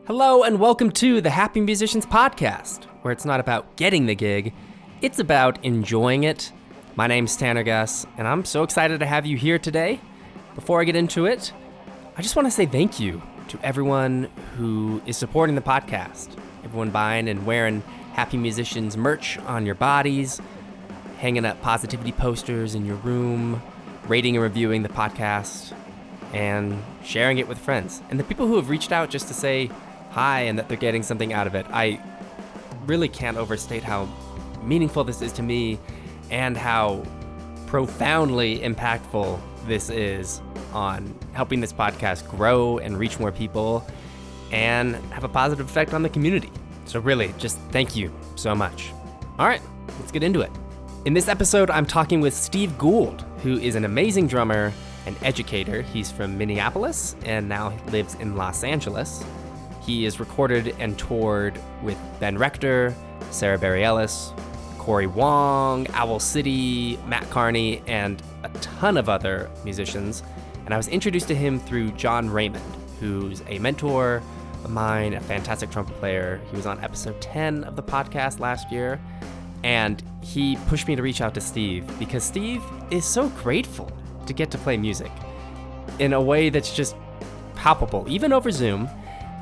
Hello and welcome to the Happy Musicians Podcast, where it's not about getting the gig, it's about enjoying it. My name's Tanner Guss, and I'm so excited to have you here today. Before I get into it, I just want to say thank you to everyone who is supporting the podcast. Everyone buying and wearing Happy Musicians merch on your bodies, hanging up positivity posters in your room, rating and reviewing the podcast, and sharing it with friends. And the people who have reached out just to say hi and that they're getting something out of it. I really can't overstate how meaningful this is to me and how profoundly impactful this is on helping this podcast grow and reach more people and have a positive effect on the community. So really, just thank you so much. All right, let's get into it. In this episode, I'm talking with Steve Goold, who is an amazing drummer and educator. He's from Minneapolis and now lives in Los Angeles. He is recorded and toured with Ben Rector, Sara Bareilles, Cory Wong, Owl City, Matt Kearney, and a ton of other musicians. And I was introduced to him through John Raymond, who's a mentor of mine, a fantastic trumpet player. He was on episode 10 of the podcast last year. And he pushed me to reach out to Steve because Steve is so grateful to get to play music in a way that's just palpable, even over Zoom,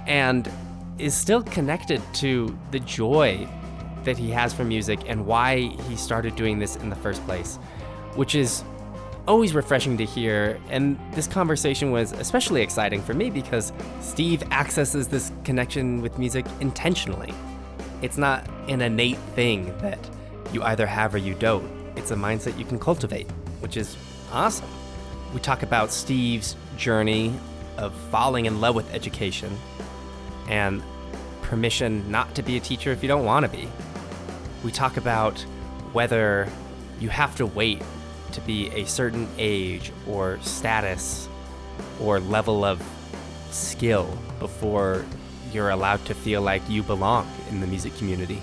and is still connected to the joy that he has for music and why he started doing this in the first place, which is always refreshing to hear. And this conversation was especially exciting for me because Steve accesses this connection with music intentionally. It's not an innate thing that you either have or you don't. It's a mindset you can cultivate, which is awesome. We talk about Steve's journey of falling in love with education and permission not to be a teacher if you don't want to be. We talk about whether you have to wait to be a certain age or status or level of skill before you're allowed to feel like you belong in the music community.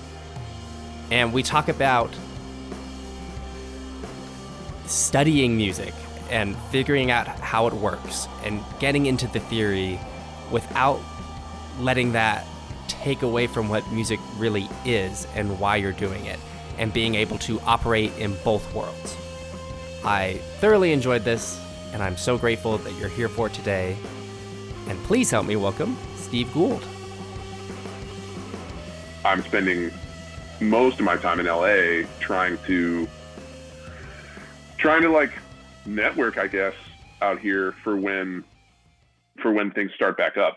And we talk about studying music and figuring out how it works and getting into the theory without letting that take away from what music really is and why you're doing it, and being able to operate in both worlds. I thoroughly enjoyed this, and I'm so grateful that you're here for it today. And please help me welcome Steve Goold. I'm spending most of my time in LA trying to like network, I guess, out here for when things start back up.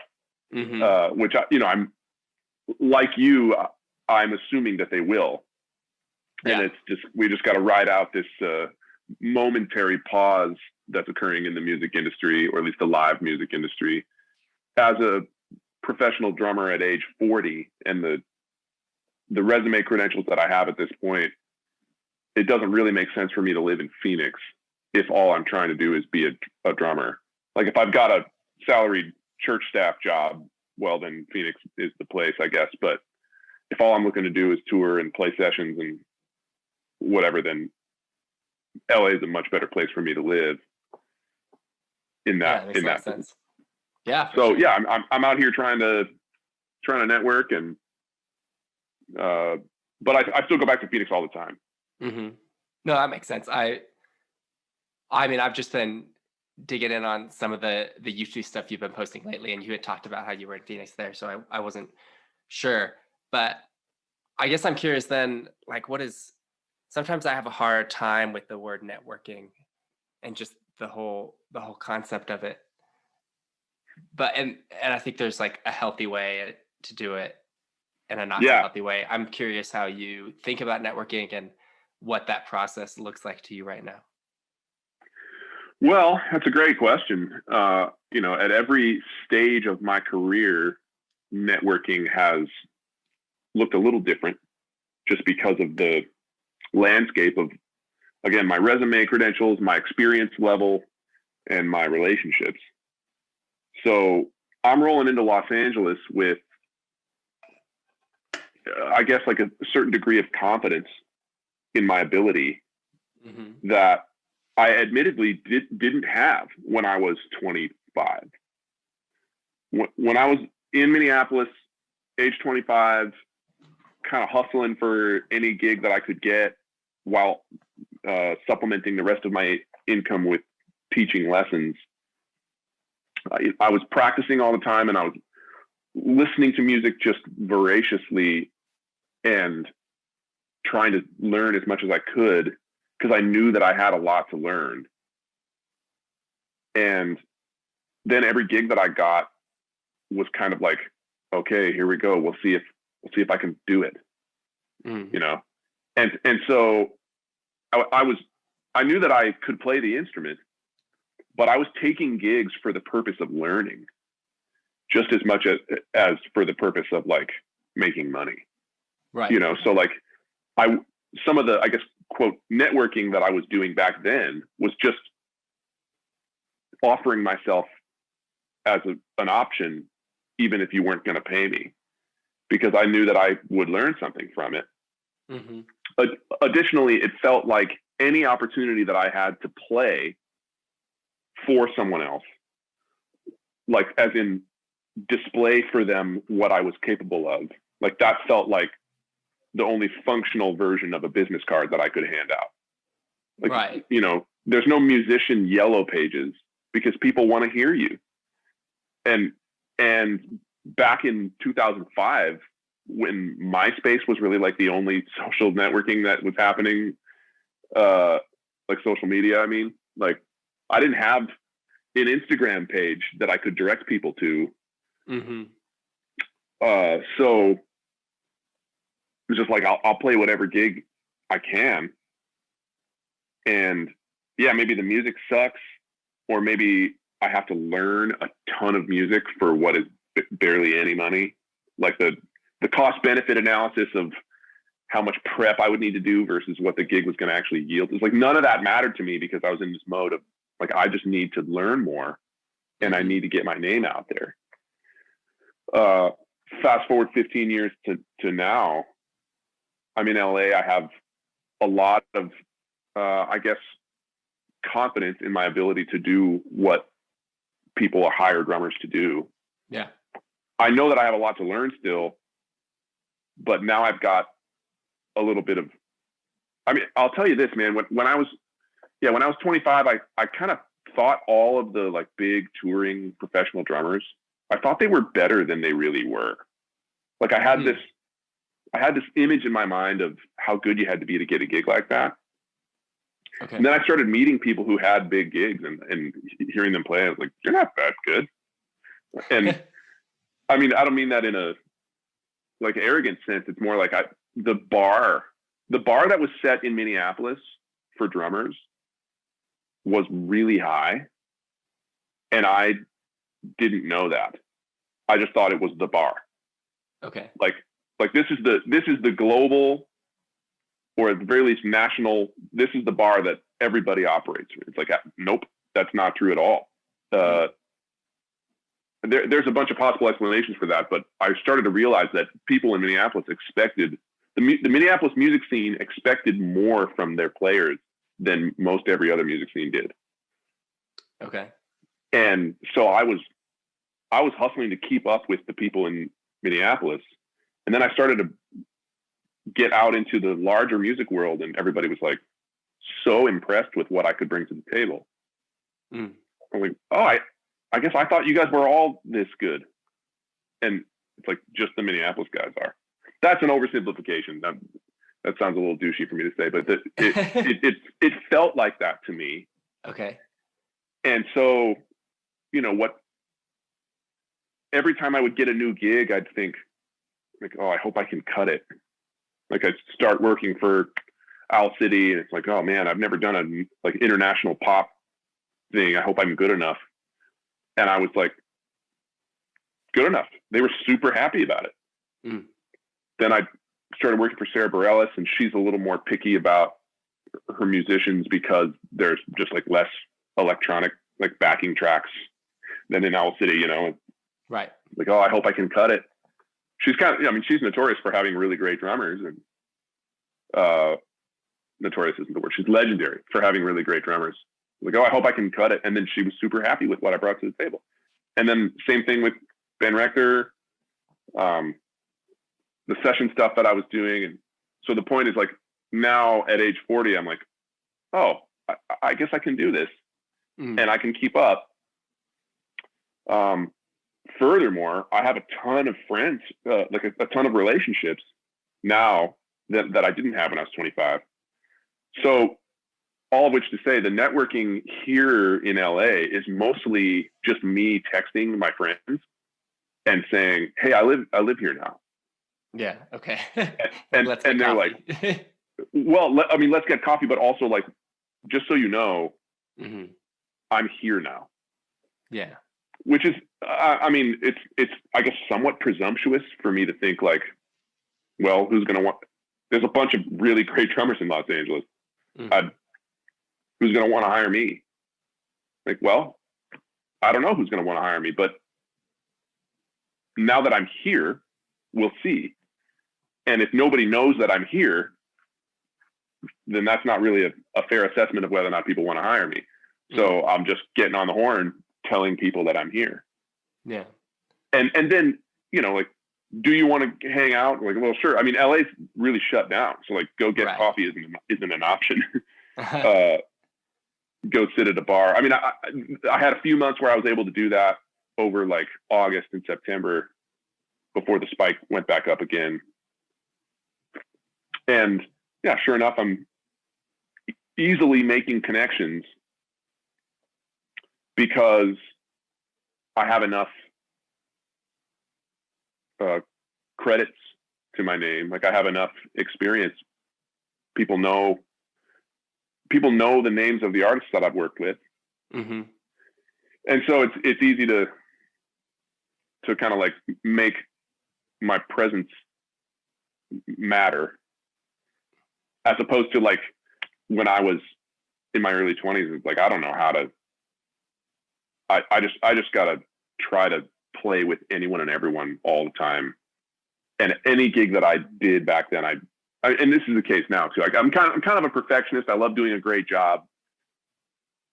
Mm-hmm. Which I'm like you. I'm assuming that they will, and we just got to ride out this momentary pause that's occurring in the music industry, or at least the live music industry. As a professional drummer at age 40, and the resume credentials that I have at this point, it doesn't really make sense for me to live in Phoenix if all I'm trying to do is be a drummer. Like if I've got a salaried church staff job, well, then Phoenix is the place, I guess. But if all I'm looking to do is tour and play sessions and whatever, then LA is a much better place for me to live in that sense. Yeah. So sure. Yeah, I'm out here trying to network, and but I still go back to Phoenix all the time. Mm-hmm. No, that makes sense. I mean, I've just been digging in on some of the YouTube stuff you've been posting lately, and you had talked about how you were in Phoenix there, so I wasn't sure. But I guess I'm curious then, like, sometimes I have a hard time with the word networking and just the whole concept of it. But and I think there's like a healthy way to do it and a not so healthy way. I'm curious how you think about networking and what that process looks like to you right now. Well, that's a great question. At every stage of my career, networking has looked a little different just because of the landscape of, again, my resume credentials, my experience level, and my relationships. So I'm rolling into Los Angeles with, I guess, like a certain degree of confidence in my ability that I admittedly didn't have when I was 25. When I was in Minneapolis, age 25, kind of hustling for any gig that I could get while supplementing the rest of my income with teaching lessons. I was practicing all the time, and I was listening to music just voraciously and trying to learn as much as I could because I knew that I had a lot to learn. And then every gig that I got was kind of like, okay, here we go. We'll see if I can do it. You know? And so I knew that I could play the instrument, but I was taking gigs for the purpose of learning just as much as for the purpose of like making money. Right. You know, so like some of the, I guess, quote, networking that I was doing back then was just offering myself as an option, even if you weren't going to pay me, because I knew that I would learn something from it. Mm-hmm. But additionally, it felt like any opportunity that I had to play for someone else, like as in display for them what I was capable of, like that felt like the only functional version of a business card that I could hand out. Like, right. You know, there's no musician yellow pages because people want to hear you. And back in 2005, when MySpace was really like the only social networking that was happening, like social media, I mean, like I didn't have an Instagram page that I could direct people to. Mm-hmm. So it's just like, I'll play whatever gig I can. And yeah, maybe the music sucks, or maybe I have to learn a ton of music for what is barely any money. Like the cost benefit analysis of how much prep I would need to do versus what the gig was going to actually yield. It's like none of that mattered to me because I was in this mode of like, I just need to learn more and I need to get my name out there. Fast forward 15 years to now, I'm in LA. I have a lot of, I guess, confidence in my ability to do what people hire drummers to do. Yeah. I know that I have a lot to learn still, but now I've got a little bit of, I mean, I'll tell you this, man, when I was 25, I kind of thought all of the like big touring professional drummers, I thought they were better than they really were. Like I had this image in my mind of how good you had to be to get a gig like that. Okay. And then I started meeting people who had big gigs and hearing them play. I was like, you're not that good. And I mean, I don't mean that in a like arrogant sense. It's more like the bar that was set in Minneapolis for drummers was really high. And I didn't know that. I just thought it was the bar. Okay. Like this is the global, or at the very least national, this is the bar that everybody operates with. It's like, nope, that's not true at all. There's a bunch of possible explanations for that, but I started to realize that people in Minneapolis expected, the Minneapolis music scene expected more from their players than most every other music scene did. Okay. And so I was hustling to keep up with the people in Minneapolis. And then I started to get out into the larger music world, and everybody was like so impressed with what I could bring to the table. I'm like, oh, I guess I thought you guys were all this good. And it's like, just the Minneapolis guys are. That's an oversimplification. That sounds a little douchey for me to say, but it felt like that to me. Okay. And so, you know what, every time I would get a new gig, I'd think like, oh, I hope I can cut it. Like I'd start working for Owl City and it's like, oh man, I've never done a like international pop thing. I hope I'm good enough. And I was like, good enough. They were super happy about it. Then I started working for Sara Bareilles, and she's a little more picky about her musicians because there's just like less electronic like backing tracks than in Owl City, you know? Right. Like, oh, I hope I can cut it. She's kind of, I mean, she's notorious for having really great drummers, and notorious isn't the word. She's legendary for having really great drummers. Like, oh, I hope I can cut it. And then she was super happy with what I brought to the table. And then same thing with Ben Rector. the session stuff that I was doing. And so the point is, like, now at age 40, I'm like, oh, I guess I can do this and I can keep up. Furthermore, I have a ton of friends, like a ton of relationships now that I didn't have when I was 25. So all of which to say, the networking here in LA is mostly just me texting my friends and saying, hey, I live here now. Yeah. Okay. and they're like, well, let's get coffee, but also, like, just so you know, I'm here now. Yeah. Which is, it's I guess somewhat presumptuous for me to think, like, well, who's going to want, there's a bunch of really great drummers in Los Angeles. Who's going to want to hire me? Like, well, I don't know who's going to want to hire me, but now that I'm here, we'll see. And if nobody knows that I'm here, then that's not really a fair assessment of whether or not people want to hire me. So I'm just getting on the horn, telling people that I'm here. Yeah. And then, you know, like, do you want to hang out? Like, well, sure. I mean, LA's really shut down. So, like, go get coffee isn't an option. Go sit at a bar. I mean, I had a few months where I was able to do that over, like, August and September before the spike went back up again. And yeah, sure enough, I'm easily making connections because I have enough credits to my name. Like, I have enough experience. People know the names of the artists that I've worked with. And so it's easy to kind of, like, make my presence matter, as opposed to, like, when I was in my early 20s. It's like, I don't know how to, I just got to try to play with anyone and everyone all the time. And any gig that I did back then, and this is the case now too. Like, I'm kind of a perfectionist. I love doing a great job.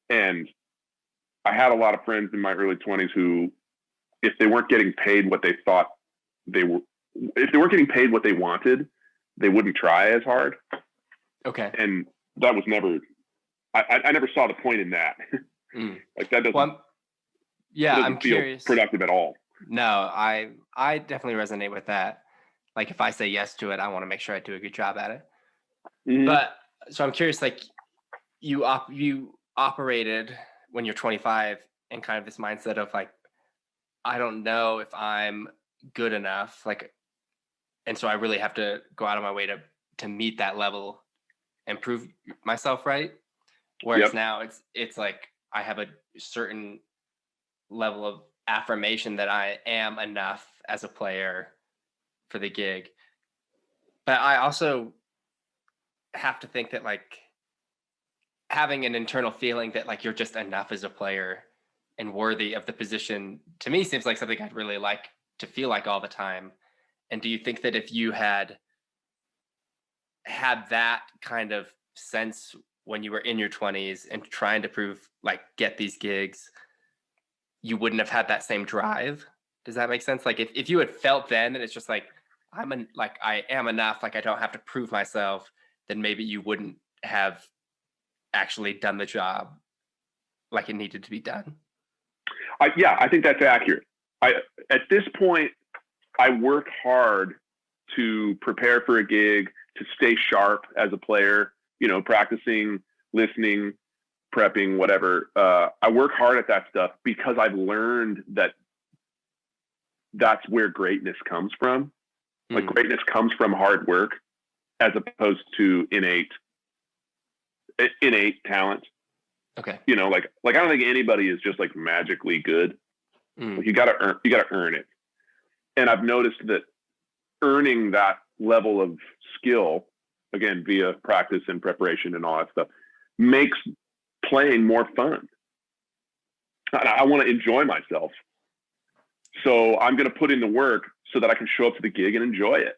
And I had a lot of friends in my early 20s who, if they weren't getting paid what they thought if they weren't getting paid what they wanted, they wouldn't try as hard. Okay. And that was never, I never saw the point in that. Like, that doesn't, I'm curious. Productive at all. No, I definitely resonate with that. Like, if I say yes to it, I want to make sure I do a good job at it. But so I'm curious, like, you operated when you're 25 in kind of this mindset of, like, I don't know if I'm good enough, like, and so I really have to go out of my way to meet that level and prove myself right. Whereas now it's like I have a certain level of affirmation that I am enough as a player for the gig. But I also have to think that, like, having an internal feeling that, like, you're just enough as a player and worthy of the position, to me, seems like something I'd really like to feel like all the time. And do you think that if you had that kind of sense when you were in your 20s and trying to prove, like, get these gigs, you wouldn't have had that same drive? Does that make sense? Like, if you had felt then and it's just like, I am enough, like, I don't have to prove myself, then maybe you wouldn't have actually done the job like it needed to be done. I think that's accurate. At this point, I work hard to prepare for a gig, to stay sharp as a player, you know, practicing, listening, prepping, whatever. I work hard at that stuff because I've learned that that's where greatness comes from. Like, greatness comes from hard work as opposed to innate talent. Okay. You know, like I don't think anybody is just, like, magically good. Like, you gotta earn it. And I've noticed that earning that level of skill, again, via practice and preparation and all that stuff, makes playing more fun. I want to enjoy myself. So I'm going to put in the work so that I can show up to the gig and enjoy it.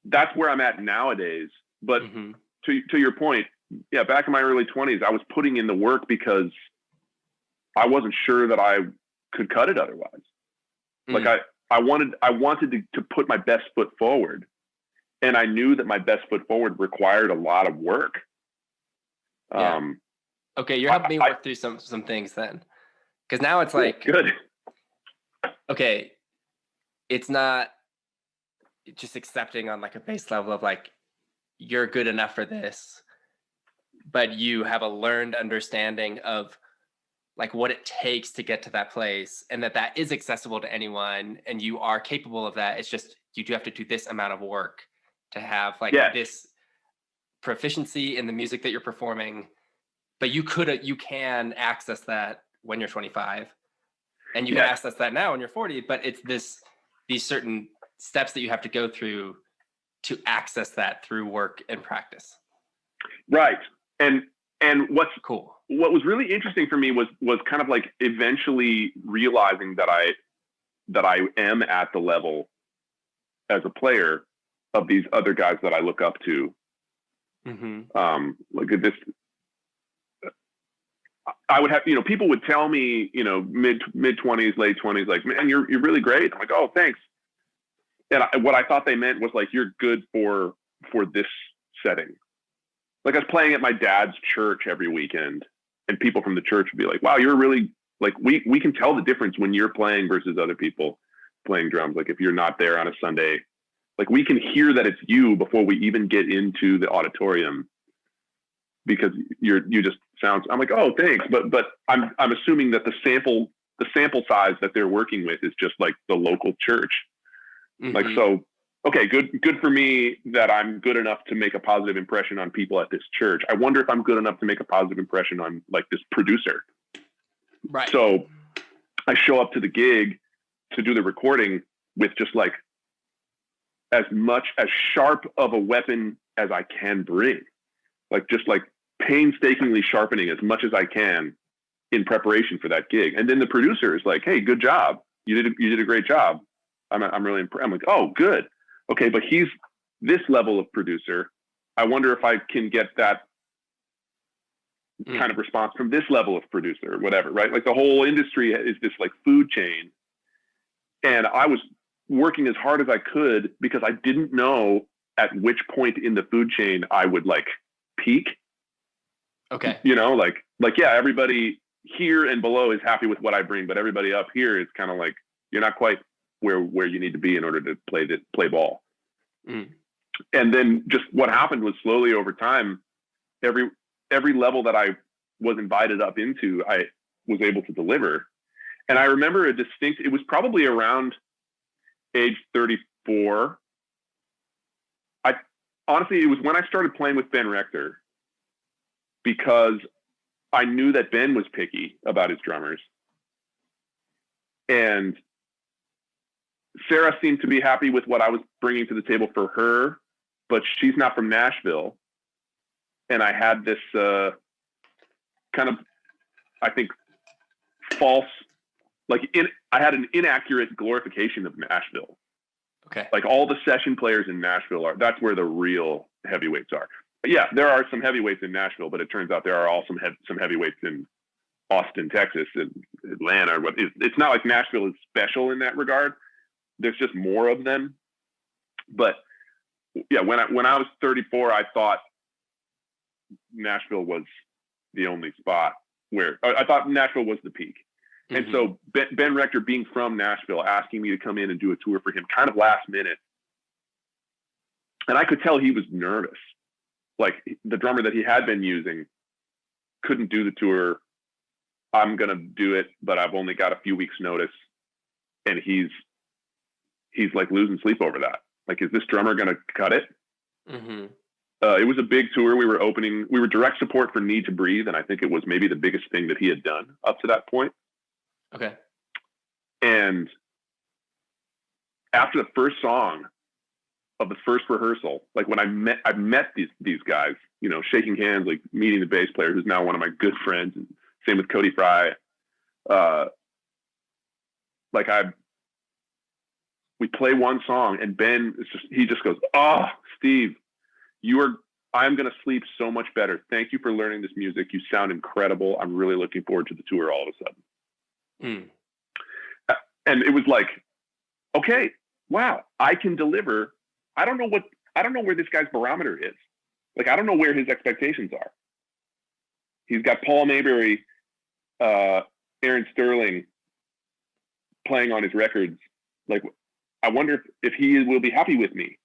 That's where I'm at nowadays. But to your point, yeah, back in my early 20s, I was putting in the work because I wasn't sure that I could cut it otherwise. Like, I wanted to put my best foot forward, and I knew that my best foot forward required a lot of work. Yeah. Okay, you're helping me work through some things then, because now it's like, good. Okay, it's not just accepting on like a base level of like, you're good enough for this, but you have a learned understanding of like what it takes to get to that place, and that is accessible to anyone, and you are capable of that. It's just you do have to do this amount of work to have like this proficiency in the music that you're performing. But you can access that when you're 25, and you can access that now when you're 40. But it's these certain steps that you have to go through to access that through work and practice. Right. And what's cool, what was really interesting for me was kind of like eventually realizing that I am at the level as a player of these other guys that I look up to. Mm-hmm. Like this, I would have, people would tell me, mid 20s, late 20s, like, man, you're really great. I'm like, oh, thanks. And what I thought they meant was like, you're good for this setting. Like I was playing at my dad's church every weekend, and people from the church would be like, wow, you're really like, we can tell the difference when you're playing versus other people playing drums. Like if you're not there on a Sunday, like we can hear that it's you before we even get into the auditorium, because you just sounds, I'm like, oh, thanks. But I'm assuming that the sample size that they're working with is just like the local church. Mm-hmm. Like, so, okay, good for me that I'm good enough to make a positive impression on people at this church. I wonder if I'm good enough to make a positive impression on like this producer. Right. So I show up to the gig to do the recording with just like as sharp of a weapon as I can bring. Like just like painstakingly sharpening as much as I can in preparation for that gig. And then the producer is like, hey, good job. You did a great job. I'm really impressed. I'm like, oh, good. Okay, but he's this level of producer. I wonder if I can get that kind of response from this level of producer or whatever, right? Like the whole industry is this like food chain. And I was working as hard as I could because I didn't know at which point in the food chain I would like peak. Okay. Like, yeah, everybody here and below is happy with what I bring, but everybody up here is kind of like, you're not quite where you need to be in order to play ball. Mm. And then just what happened was slowly over time, every level that I was invited up into, I was able to deliver. And I remember it was probably around age 34. Honestly, it was when I started playing with Ben Rector, because I knew that Ben was picky about his drummers. And Sara seemed to be happy with what I was bringing to the table for her, but she's not from Nashville. And I had this kind of, I think, false, I had an inaccurate glorification of Nashville. Okay. Like all the session players in Nashville that's where the real heavyweights are. But yeah, there are some heavyweights in Nashville, but it turns out there are also some heavyweights in Austin, Texas, and Atlanta. It's not like Nashville is special in that regard. There's just more of them. But yeah, when I was 34, I thought Nashville was the only spot where I thought Nashville was the peak. Mm-hmm. And so Ben Rector, being from Nashville, asking me to come in and do a tour for him kind of last minute. And I could tell he was nervous. Like the drummer that he had been using couldn't do the tour. I'm going to do it, but I've only got a few weeks notice. And he's like losing sleep over that. Like, is this drummer going to cut it? Mm-hmm. It was a big tour. We were direct support for Need to Breathe. And I think it was maybe the biggest thing that he had done up to that point. Okay. And after the first song of the first rehearsal, like when I met these guys, shaking hands, like meeting the bass player who's now one of my good friends, and same with Cody Fry. We play one song and Ben he just goes, "Oh, Steve, I'm going to sleep so much better. Thank you for learning this music. You sound incredible. I'm really looking forward to the tour all of a sudden." Mm. And it was like, okay, wow, I can deliver. I don't know where this guy's barometer is. Like, I don't know where his expectations are. He's got Paul Maybury, Aaron Sterling playing on his records. Like, I wonder if he will be happy with me.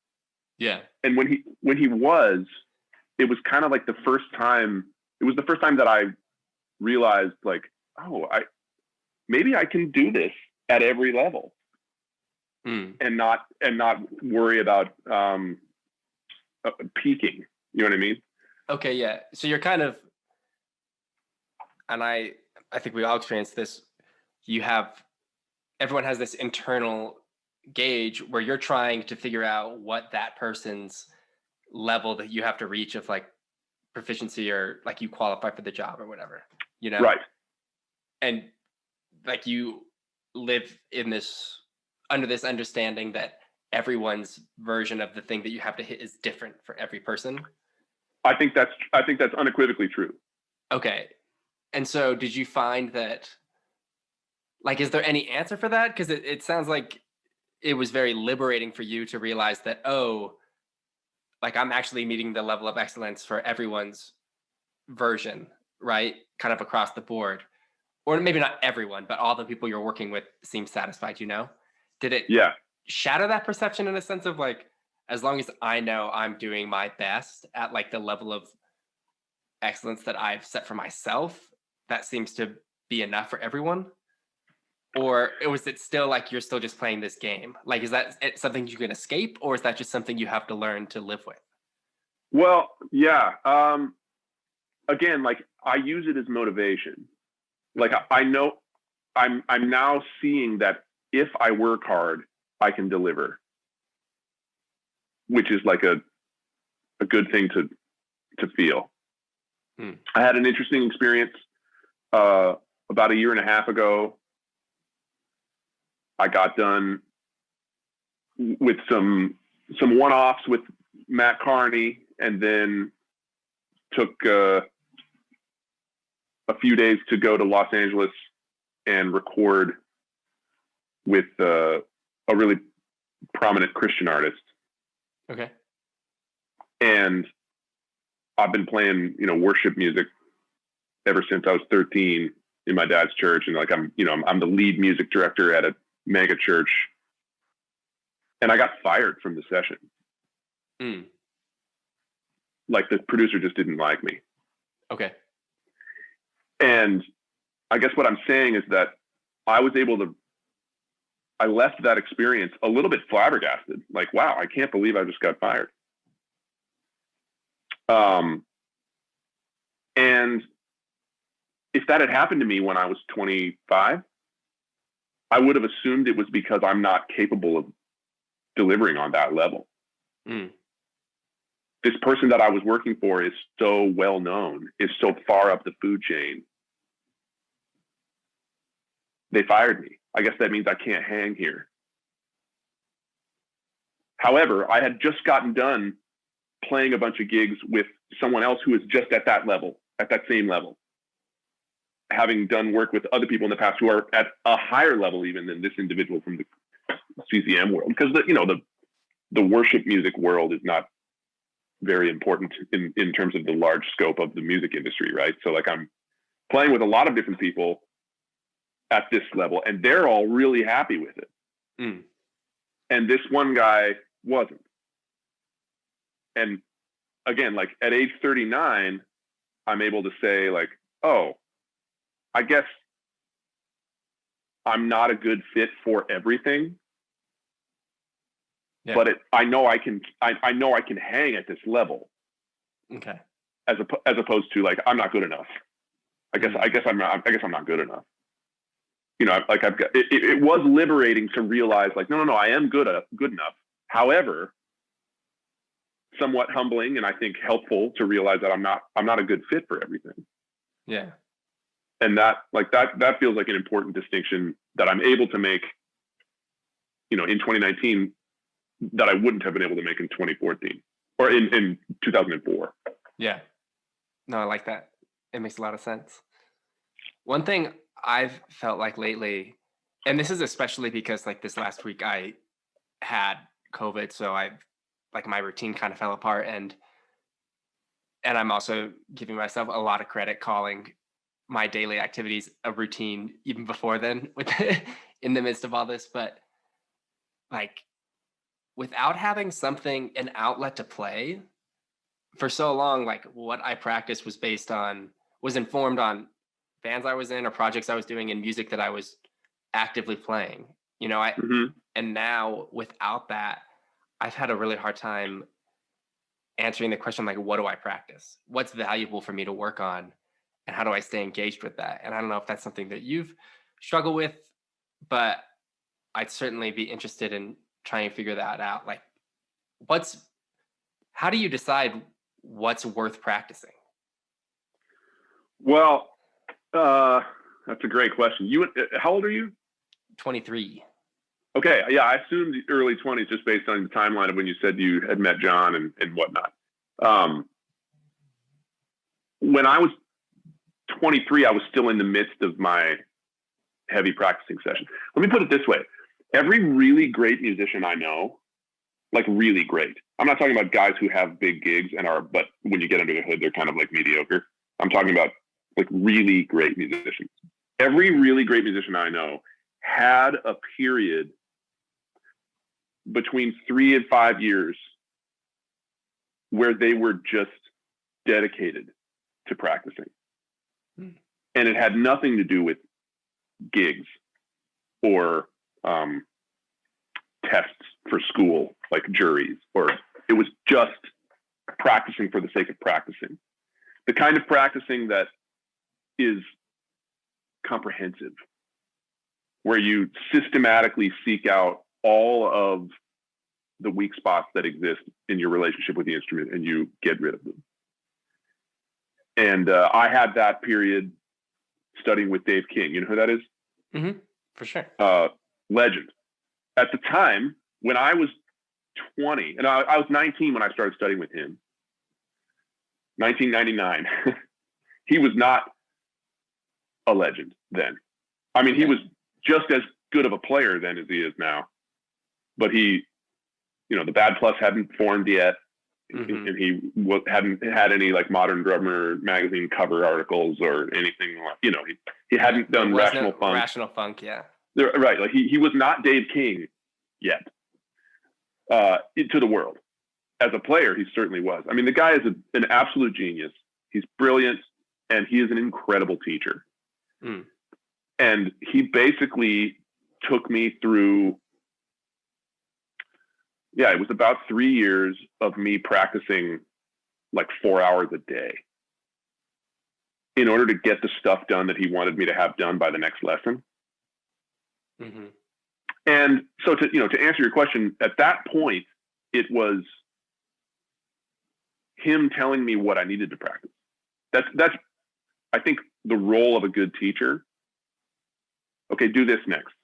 Yeah. And when he was, it was kind of like the first time that I realized, like, oh, maybe I can do this at every level, and not worry about peaking. You know what I mean? Okay, yeah. So you're kind of, and I think we all experience this. Everyone has this internal gauge where you're trying to figure out what that person's level that you have to reach of like proficiency, or like you qualify for the job or whatever, you know? Right. And like you live under this understanding that everyone's version of the thing that you have to hit is different for every person. I think that's unequivocally true. Okay. And so did you find that, like, is there any answer for that? Because it sounds like it was very liberating for you to realize that, oh, like I'm actually meeting the level of excellence for everyone's version, right? Kind of across the board. Or maybe not everyone, but all the people you're working with seem satisfied, you know? Did it shatter that perception in a sense of like, as long as I know I'm doing my best at like the level of excellence that I've set for myself, that seems to be enough for everyone? Or was it still like you're still just playing this game? Like, is that something you can escape, or is that just something you have to learn to live with? Well, yeah. Again, like I use it as motivation. Like I know I'm now seeing that if I work hard, I can deliver, which is like a good thing to feel. I had an interesting experience about a year and a half ago. I got done with some one-offs with Matt Kearney, and then took a few days to go to Los Angeles and record with a really prominent Christian artist. Okay. And I've been playing, worship music ever since I was 13 in my dad's church. And like, I'm the lead music director at a mega church, and I got fired from the session. Like the producer just didn't like me. Okay. And I guess what I'm saying is that I left that experience a little bit flabbergasted. Like, wow, I can't believe I just got fired. And if that had happened to me when I was 25, I would have assumed it was because I'm not capable of delivering on that level. This person that I was working for is so well known, is so far up the food chain. They fired me. I guess that means I can't hang here. However, I had just gotten done playing a bunch of gigs with someone else who is just at that level, at that same level, having done work with other people in the past who are at a higher level even than this individual from the CCM world. Because the worship music world is not very important in terms of the large scope of the music industry, right? So like I'm playing with a lot of different people at this level, and they're all really happy with it. And this one guy wasn't. And again, like at age 39, I'm able to say like, oh, I guess I'm not a good fit for everything. Yeah. But I know I can hang at this level. Okay. As opposed to like, I'm not good enough. I guess I'm not good enough. Like I've got, it was liberating to realize like, no, I am good enough. However, somewhat humbling, and I think helpful to realize that I'm not a good fit for everything. Yeah. And that feels like an important distinction that I'm able to make, in 2019, that I wouldn't have been able to make in 2014 or in 2004. Yeah. No, I like that. It makes a lot of sense. One thing I've felt like lately And this is especially because like this last week I had COVID, so my routine kind of fell apart, and I'm also giving myself a lot of credit calling my daily activities a routine even before then with in the midst of all this. But like without having an outlet to play for so long, like what I practiced was informed on bands I was in or projects I was doing and music that I was actively playing. And now without that, I've had a really hard time answering the question, like, what do I practice? What's valuable for me to work on? And how do I stay engaged with that? And I don't know if that's something that you've struggled with, but I'd certainly be interested in trying to figure that out. Like, how do you decide what's worth practicing? Well, that's a great question. How old are you? 23. Okay. Yeah. I assumed the early 20s just based on the timeline of when you said you had met John and whatnot. When I was 23, I was still in the midst of my heavy practicing session. Let me put it this way. Every really great musician I know, like really great, I'm not talking about guys who have big gigs but when you get under the hood, they're kind of like mediocre. I'm talking about like really great musicians. Every really great musician I know had a period between 3 and 5 years where they were just dedicated to practicing. And it had nothing to do with gigs or tests for school, like juries, or it was just practicing for the sake of practicing. The kind of practicing that is comprehensive, where you systematically seek out all of the weak spots that exist in your relationship with the instrument and you get rid of them. And I had that period studying with Dave King. You know who that is? Mm-hmm. For sure. Legend. At the time, when I was 20, and I was 19 when I started studying with him, 1999, he was not a legend then. I mean, he was just as good of a player then as he is now. But the Bad Plus hadn't formed yet. Mm-hmm. And he hadn't had any like Modern Drummer magazine cover articles or anything like, he hadn't done Rational Funk. Rational Funk, yeah. Right. Like he was not Dave King yet to the world. As a player, he certainly was. I mean, the guy is an absolute genius. He's brilliant, and he is an incredible teacher. Mm. And he basically took me through, it was about 3 years of me practicing like 4 hours a day in order to get the stuff done that he wanted me to have done by the next lesson. Mm-hmm. And so to answer your question, at that point, it was him telling me what I needed to practice. That's I think the role of a good teacher. Okay, do this next,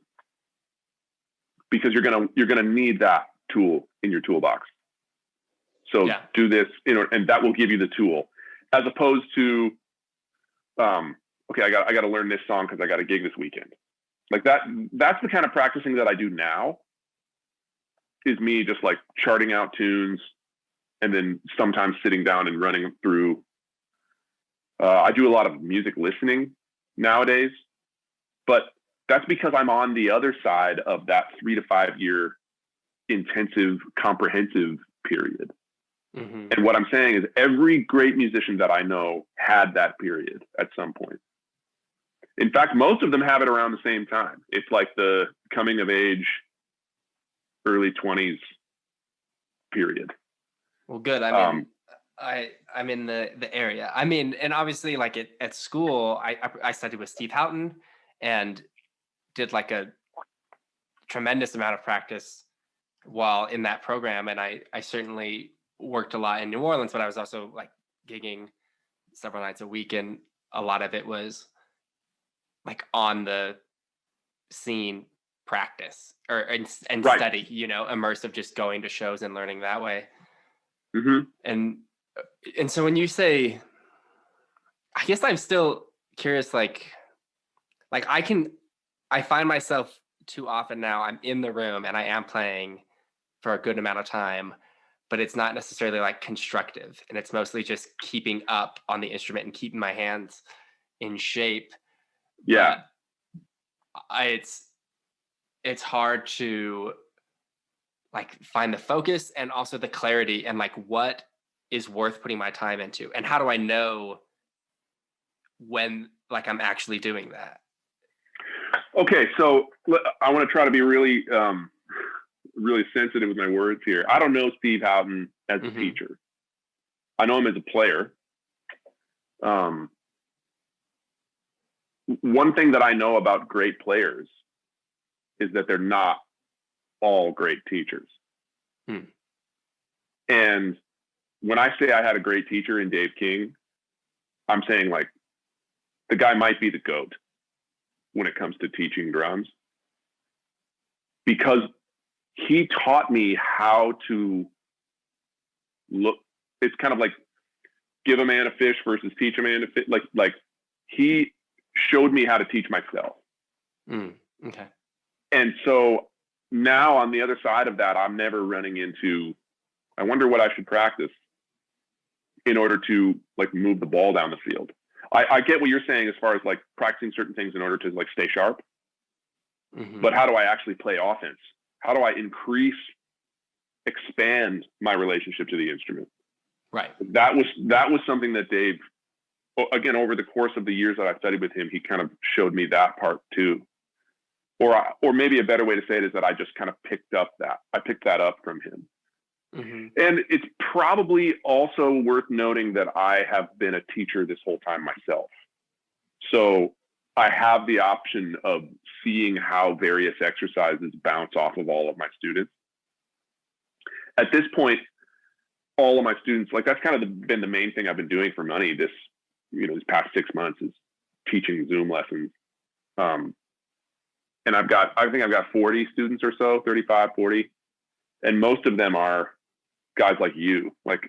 because you're gonna need that tool in your toolbox. So do this, and that will give you the tool, as opposed to, okay, I got to learn this song because I got a gig this weekend. Like that's the kind of practicing that I do now, is me just like charting out tunes and then sometimes sitting down and running through. I do a lot of music listening nowadays, but that's because I'm on the other side of that 3 to 5 year intensive, comprehensive period. Mm-hmm. And what I'm saying is every great musician that I know had that period at some point. In fact, most of them have it around the same time. It's like the coming of age, early 20s period. Well, good. I mean, I'm in the area. I mean, and obviously like at school, I studied with Steve Houghton and did like a tremendous amount of practice while in that program. And I certainly worked a lot in New Orleans, but I was also like gigging several nights a week. And a lot of it was like on the scene practice and right. Study, immersive, just going to shows and learning that way. Mm-hmm. And so when you say, I guess I'm still curious, like I find myself too often now I'm in the room and I am playing for a good amount of time, but it's not necessarily like constructive, and it's mostly just keeping up on the instrument and keeping my hands in shape. Yeah. But it's hard to like find the focus and also the clarity and like what is worth putting my time into, and how do I know when like I'm actually doing that? Okay, so I want to try to be really really sensitive with my words here. I don't know Steve Houghton as a teacher. I know him as a player. One thing that I know about great players is that they're not all great teachers. And when I say I had a great teacher in Dave King, I'm saying like the guy might be the GOAT when it comes to teaching drums, because he taught me how to look. It's kind of like give a man a fish versus teach a man to fish. Like he showed me how to teach myself. Okay. And so now on the other side of that, I'm never running into, I wonder what I should practice in order to like move the ball down the field. I get what you're saying as far as like practicing certain things in order to like stay sharp. But how do I actually play offense? How do I expand my relationship to the instrument? Right. That was something that Dave, again, over the course of the years that I studied with him, he kind of showed me that part too. Or maybe a better way to say it is that I just kind of picked that up from him. And it's probably also worth noting that I have been a teacher this whole time myself. So I have the option of seeing how various exercises bounce off of all of my students. At this point, all of my students, like that's kind of been the main thing I've been doing for money this past 6 months is teaching Zoom lessons. And I think I've got 40 students or so, 35, 40. And most of them are guys like you, like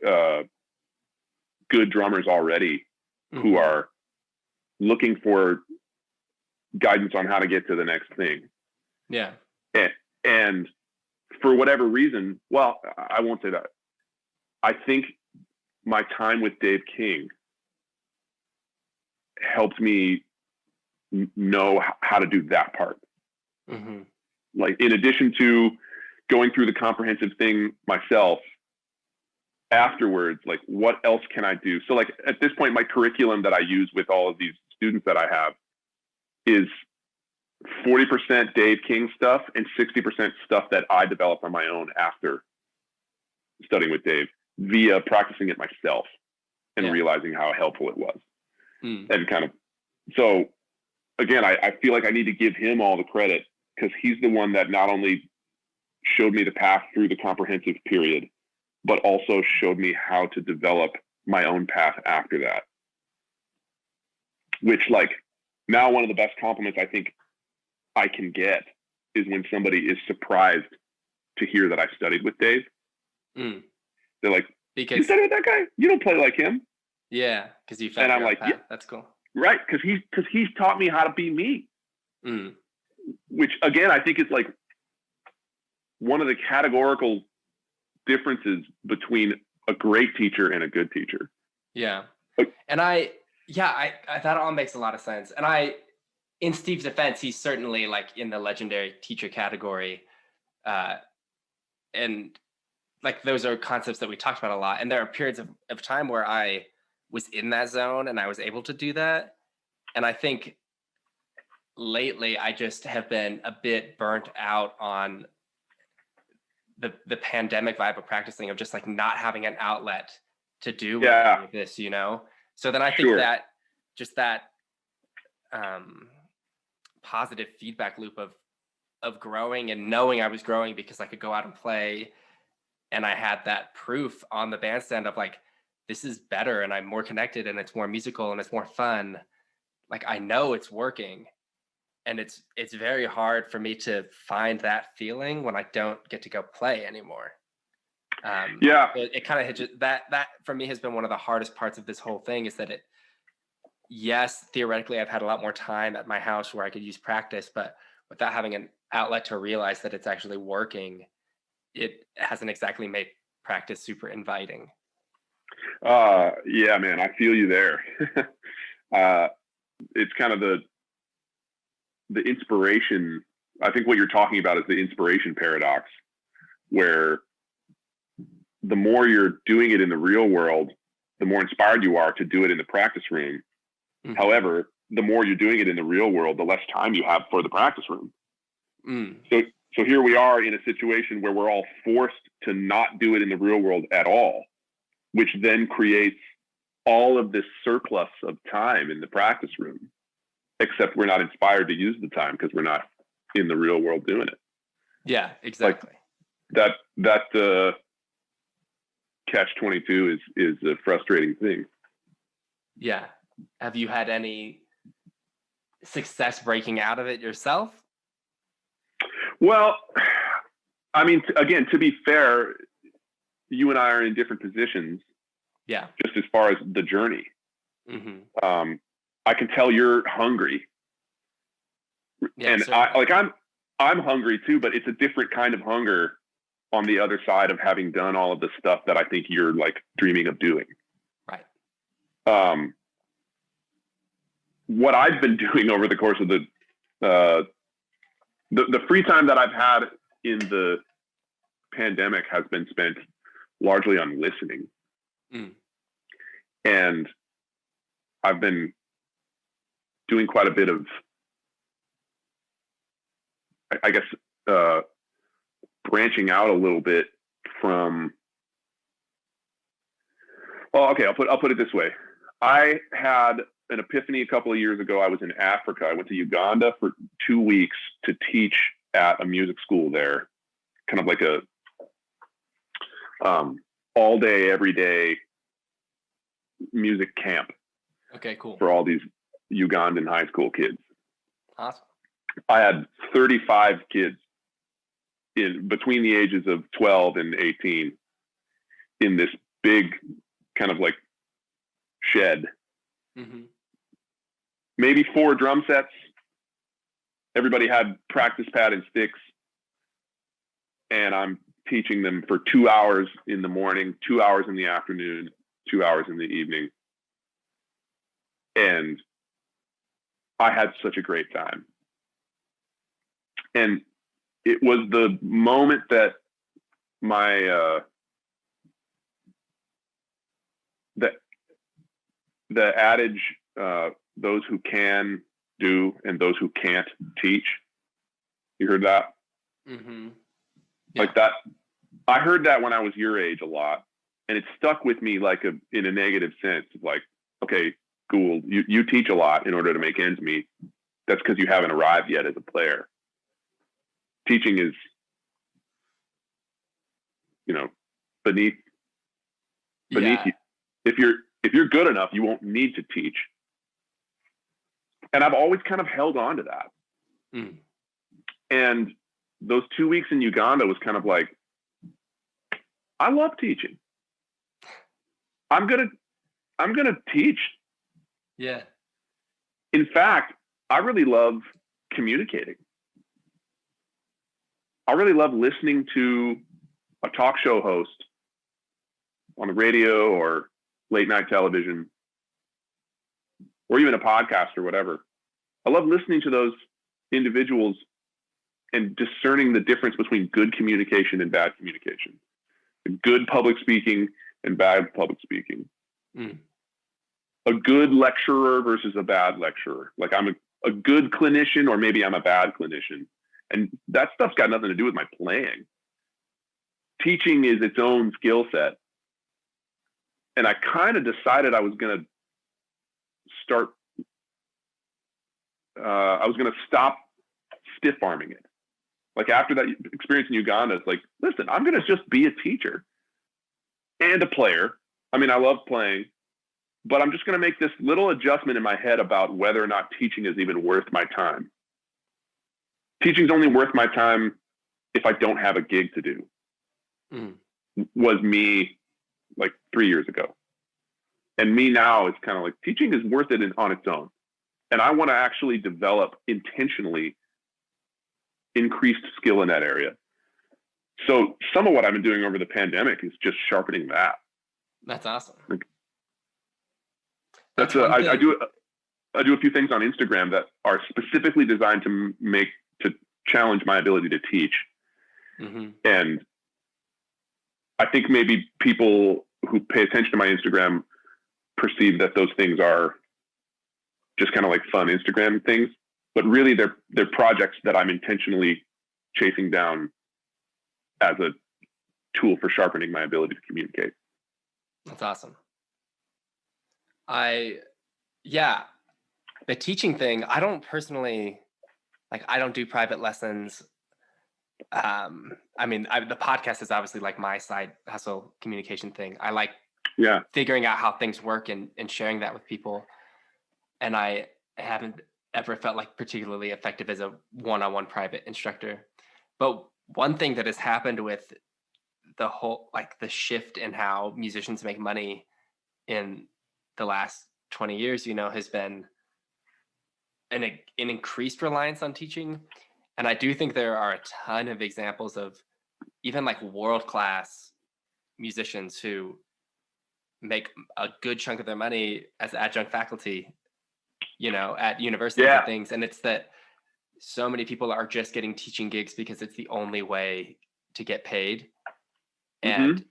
good drummers already who are looking for guidance on how to get to the next thing. Yeah. And for whatever reason, well, I won't say that. I think my time with Dave King helped me know how to do that part. Like in addition to going through the comprehensive thing myself, afterwards, like what else can I do? So like at this point, my curriculum that I use with all of these students that I have is 40% Dave King stuff and 60% stuff that I developed on my own after studying with Dave via practicing it myself and realizing how helpful it was. And kind of, so again, I feel like I need to give him all the credit because he's the one that not only showed me the path through the comprehensive period, but also showed me how to develop my own path after that. Which like now one of the best compliments I think I can get is when somebody is surprised to hear that I studied with Dave. They're like, because you studied with that guy? You don't play like him. Yeah, because you found. And I'm like, path. Yeah, that's cool. Right, because he's taught me how to be me. Which again, I think is like one of the categorical differences between a great teacher and a good teacher. Yeah. And that all makes a lot of sense. And in Steve's defense, he's certainly like in the legendary teacher category. And like those are concepts that we talked about a lot. And there are periods of time where I was in that zone and I was able to do that. And I think lately I just have been a bit burnt out on the pandemic vibe of practicing, of just like not having an outlet to do this, So then I think that just that positive feedback loop of growing and knowing I was growing because I could go out and play, and I had that proof on the bandstand of like, this is better and I'm more connected and it's more musical and it's more fun. Like I know it's working. And it's very hard for me to find that feeling when I don't get to go play anymore. It kind of hits that for me has been one of the hardest parts of this whole thing, is that yes, theoretically I've had a lot more time at my house where I could use practice, but without having an outlet to realize that it's actually working, it hasn't exactly made practice super inviting. Yeah, man, I feel you there. It's kind of the inspiration. I think what you're talking about is the inspiration paradox, where the more you're doing it in the real world, the more inspired you are to do it in the practice room. Mm-hmm. However, the more you're doing it in the real world, the less time you have for the practice room. So here we are in a situation where we're all forced to not do it in the real world at all, which then creates all of this surplus of time in the practice room, except we're not inspired to use the time because we're not in the real world doing it. Yeah, exactly. Like that catch-22 is a frustrating thing. Yeah. Have you had any success breaking out of it yourself? Well, I mean, again, to be fair, you and I are in different positions. Yeah. Just as far as the journey. Mm-hmm. I can tell you're hungry. Yeah, and I'm hungry too, but it's a different kind of hunger on the other side of having done all of the stuff that I think you're like dreaming of doing. Right. What I've been doing over the course of the free time that I've had in the pandemic has been spent largely on listening. And I've been doing quite a bit of, I guess, branching out a little bit from, well, okay, I'll put it this way. I had an epiphany a couple of years ago. I was in Africa. I went to Uganda for 2 weeks to teach at a music school there, kind of like a all day, every day music camp. Okay, cool. For all these Ugandan high school kids. Awesome. I had 35 kids in between the ages of 12 and 18 in this big kind of like shed. Mm-hmm. Maybe 4 drum sets. Everybody had practice pad and sticks. And I'm teaching them for 2 hours in the morning, 2 hours in the afternoon, 2 hours in the evening. And I had such a great time. And it was the moment that my the adage, those who can do and those who can't teach. You heard that? Mm-hmm. Yeah. Like that. I heard that when I was your age a lot, and it stuck with me like in a negative sense of like, okay, Gould, you teach a lot in order to make ends meet. That's because you haven't arrived yet as a player. Teaching is, beneath you. If you're good enough, you won't need to teach. And I've always kind of held on to that. Mm. And those 2 weeks in Uganda was kind of like, I love teaching. I'm gonna teach. Yeah. In fact, I really love communicating. I really love listening to a talk show host on the radio or late night television, or even a podcast or whatever. I love listening to those individuals and discerning the difference between good communication and bad communication, good public speaking and bad public speaking. Mm. A good lecturer versus a bad lecturer. Like I'm a good clinician, or maybe I'm a bad clinician. And that stuff's got nothing to do with my playing. Teaching is its own skill set. And I kind of decided I was going to stop stiff arming it. Like after that experience in Uganda, it's like, listen, I'm going to just be a teacher and a player. I mean, I love playing, but I'm just going to make this little adjustment in my head about whether or not teaching is even worth my time. Teaching's only worth my time if I don't have a gig to do. Mm. Was me like 3 years ago. And me now is kind of like teaching is worth it on its own. And I want to actually develop intentionally increased skill in that area. So some of what I've been doing over the pandemic is just sharpening that. That's awesome. I do a few things on Instagram that are specifically designed to challenge my ability to teach. Mm-hmm. And I think maybe people who pay attention to my Instagram perceive that those things are just kind of like fun Instagram things, but really they're projects that I'm intentionally chasing down as a tool for sharpening my ability to communicate. That's awesome. The teaching thing, I don't personally, I don't do private lessons. The podcast is obviously like my side hustle communication thing. I like figuring out how things work and sharing that with people. And I haven't ever felt like particularly effective as a one-on-one private instructor. But one thing that has happened with the whole, the shift in how musicians make money in the last 20 years, has been an increased reliance on teaching. And I do think there are a ton of examples of even world-class musicians who make a good chunk of their money as adjunct faculty, at universities and things. And it's that so many people are just getting teaching gigs because it's the only way to get paid. And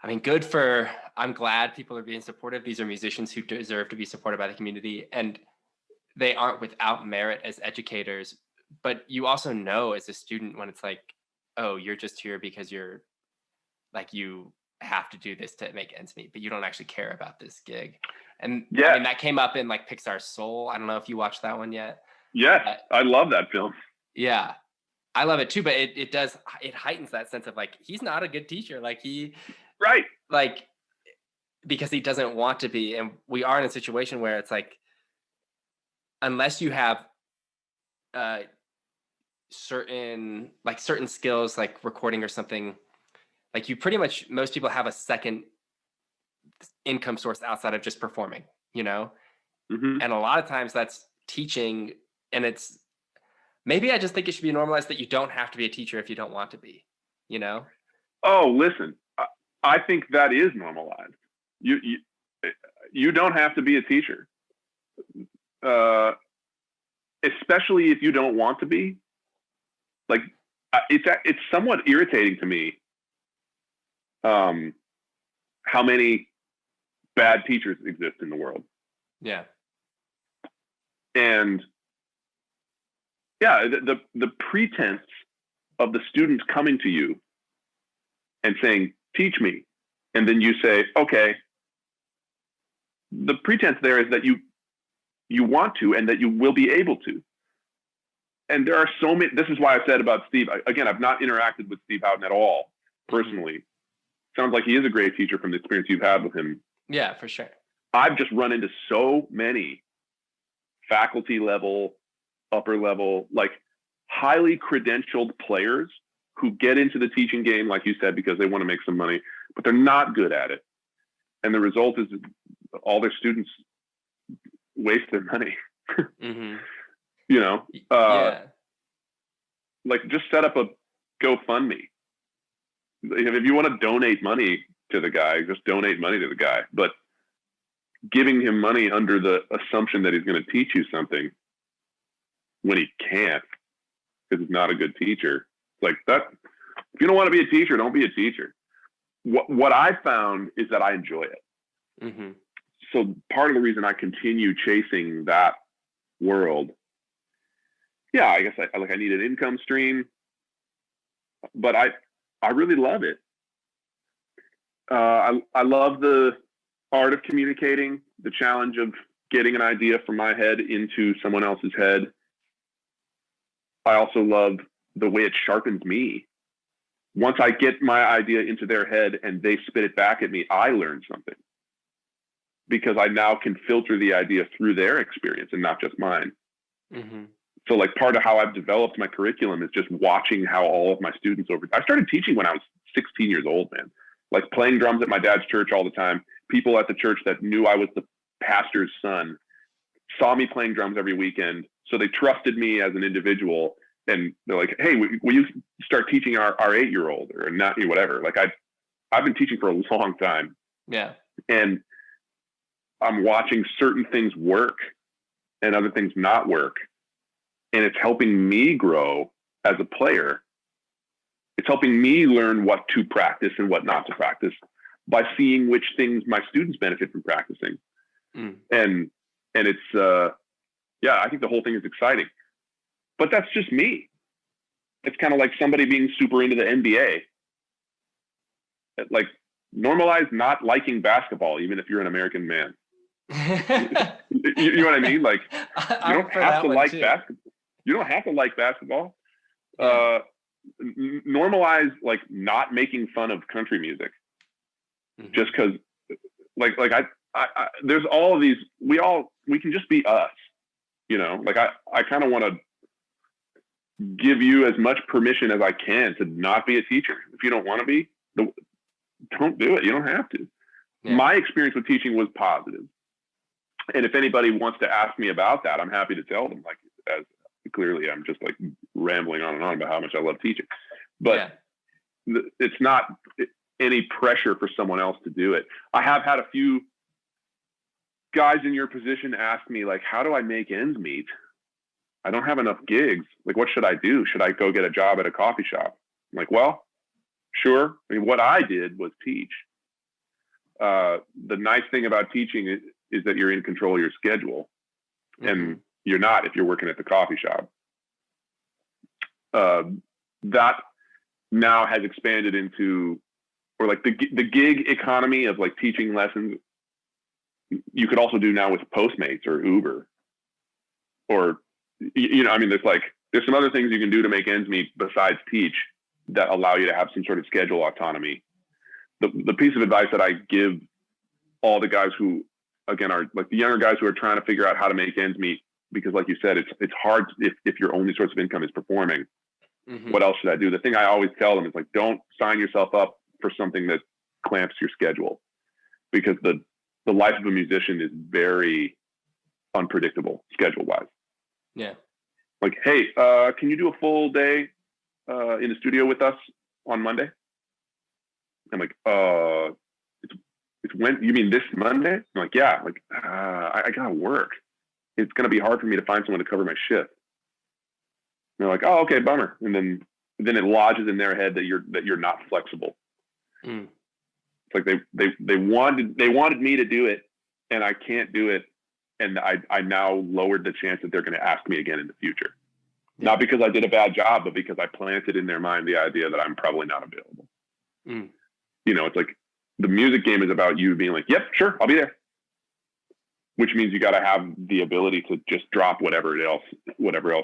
I'm glad people are being supportive. These are musicians who deserve to be supported by the community, and they aren't without merit as educators. But you also know as a student when it's oh, you're just here because you're you have to do this to make ends meet, but you don't actually care about this gig. And that came up in Pixar's Soul. I don't know if you watched that one yet. Yes, I love that film. Yeah, I love it too. But it heightens that sense of he's not a good teacher. Because he doesn't want to be. And we are in a situation where it's unless you have certain skills like recording or something, you pretty much, most people have a second income source outside of just performing, Mm-hmm. And a lot of times that's teaching. And it's, maybe I just think it should be normalized that you don't have to be a teacher if you don't want to be, Oh, listen, I think that is normalized. You don't have to be a teacher, especially if you don't want to be. It's somewhat irritating to me how many bad teachers exist in the world. Yeah. And the pretense of the students coming to you and saying, teach me. And then you say, okay. The pretense there is that you want to and that you will be able to. And there are so many, this is why I said about Steve, again, I've not interacted with Steve Houghton at all personally. Sounds like he is a great teacher from the experience you've had with him. Yeah, for sure. I've just run into so many faculty level, upper level, highly credentialed players who get into the teaching game, like you said, because they want to make some money, but they're not good at it. And the result is all their students waste their money. Mm-hmm. Just set up a GoFundMe. If you want to donate money to the guy, just donate money to the guy. But giving him money under the assumption that he's going to teach you something when he can't, because he's not a good teacher, that. If you don't want to be a teacher, don't be a teacher. What I found is that I enjoy it. Mm-hmm. So part of the reason I continue chasing that world, I guess I need an income stream, but I really love it. I love the art of communicating, the challenge of getting an idea from my head into someone else's head. I also love the way it sharpens me. Once I get my idea into their head and they spit it back at me, I learn something because I now can filter the idea through their experience and not just mine. Mm-hmm. So part of how I've developed my curriculum is just watching how all of my students I started teaching when I was 16 years old, man. Playing drums at my dad's church all the time. People at the church that knew I was the pastor's son saw me playing drums every weekend, So they trusted me as an individual, and they're like, hey, will you start teaching our 8-year-old or not, whatever. Like I've been teaching for a long time. Yeah. And I'm watching certain things work and other things not work. And it's helping me grow as a player. It's helping me learn what to practice and what not to practice by seeing which things my students benefit from practicing. And it's, I think the whole thing is exciting. But that's just me. It's kind of like somebody being super into the NBA. Like, normalize not liking basketball, even if you're an American man. You know what I mean? Like, you don't have to like basketball. You don't have to like basketball. Yeah. Normalize like not making fun of country music, just because, like I there's all of these. We can just be us. Like I kind of want to give you as much permission as I can to not be a teacher. If you don't want to be, don't do it. You don't have to. Yeah. My experience with teaching was positive. And if anybody wants to ask me about that, I'm happy to tell them. Like, as clearly I'm just like rambling on and on about how much I love teaching, but it's not any pressure for someone else to do it. I have had a few guys in your position ask me, like, how do I make ends meet? I don't have enough gigs. Like, what should I do? Should I go get a job at a coffee shop? I'm like, well, sure. I mean, what I did was teach. The nice thing about teaching is that you're in control of your schedule, and you're not if you're working at the coffee shop. That now has expanded into, or like the gig economy of like teaching lessons. You could also do now with Postmates or Uber, or I mean, there's some other things you can do to make ends meet besides teach that allow you to have some sort of schedule autonomy. The piece of advice that I give all the guys who, again, are like the younger guys who are trying to figure out how to make ends meet, because like you said, it's hard if your only source of income is performing. What else should I do? The thing I always tell them is like, don't sign yourself up for something that clamps your schedule, because the life of a musician is very unpredictable schedule wise. Yeah. Like, hey, can you do a full day in the studio with us on Monday? I'm like, it's when, you mean this Monday? I'm like, yeah. Like, I gotta work. It's gonna be hard for me to find someone to cover my shift. And they're like, oh, okay, bummer. And then it lodges in their head that you're not flexible. It's like they wanted me to do it, and I can't do it, and I now lowered the chance that they're going to ask me again in the future. Yeah. Not because I did a bad job, but because I planted in their mind the idea that I'm probably not available. It's like the music game is about you being like, yep, sure, I'll be there. Which means you got to have the ability to just drop whatever else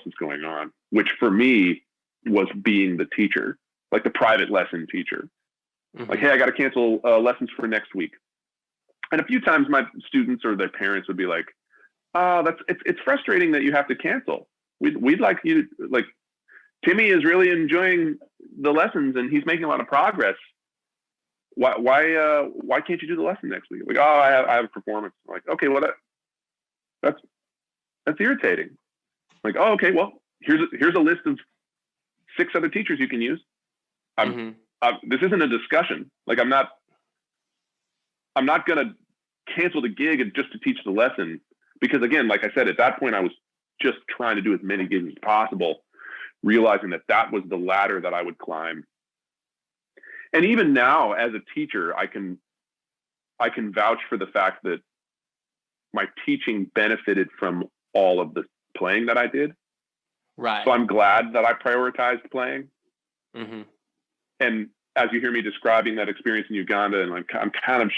is going on, which for me was being the teacher, like the private lesson teacher. Like, hey, I got to cancel lessons for next week. And a few times my students or their parents would be like, it's frustrating that you have to cancel. We'd like you to, like, Timmy is really enjoying the lessons and he's making a lot of progress. Why can't you do the lesson next week? Like, I have a performance. I'm like, okay, well that's irritating. Like, oh, okay, well here's a list of 6 other teachers you can use. This isn't a discussion. Like, I'm not gonna cancel the gig just to teach the lesson, because again, like I said, at that point I was just trying to do as many gigs as possible, realizing that was the ladder that I would climb. And even now, as a teacher, I can vouch for the fact that my teaching benefited from all of the playing that I did. Right. So I'm glad that I prioritized playing. And as you hear me describing that experience in Uganda, and I'm kind of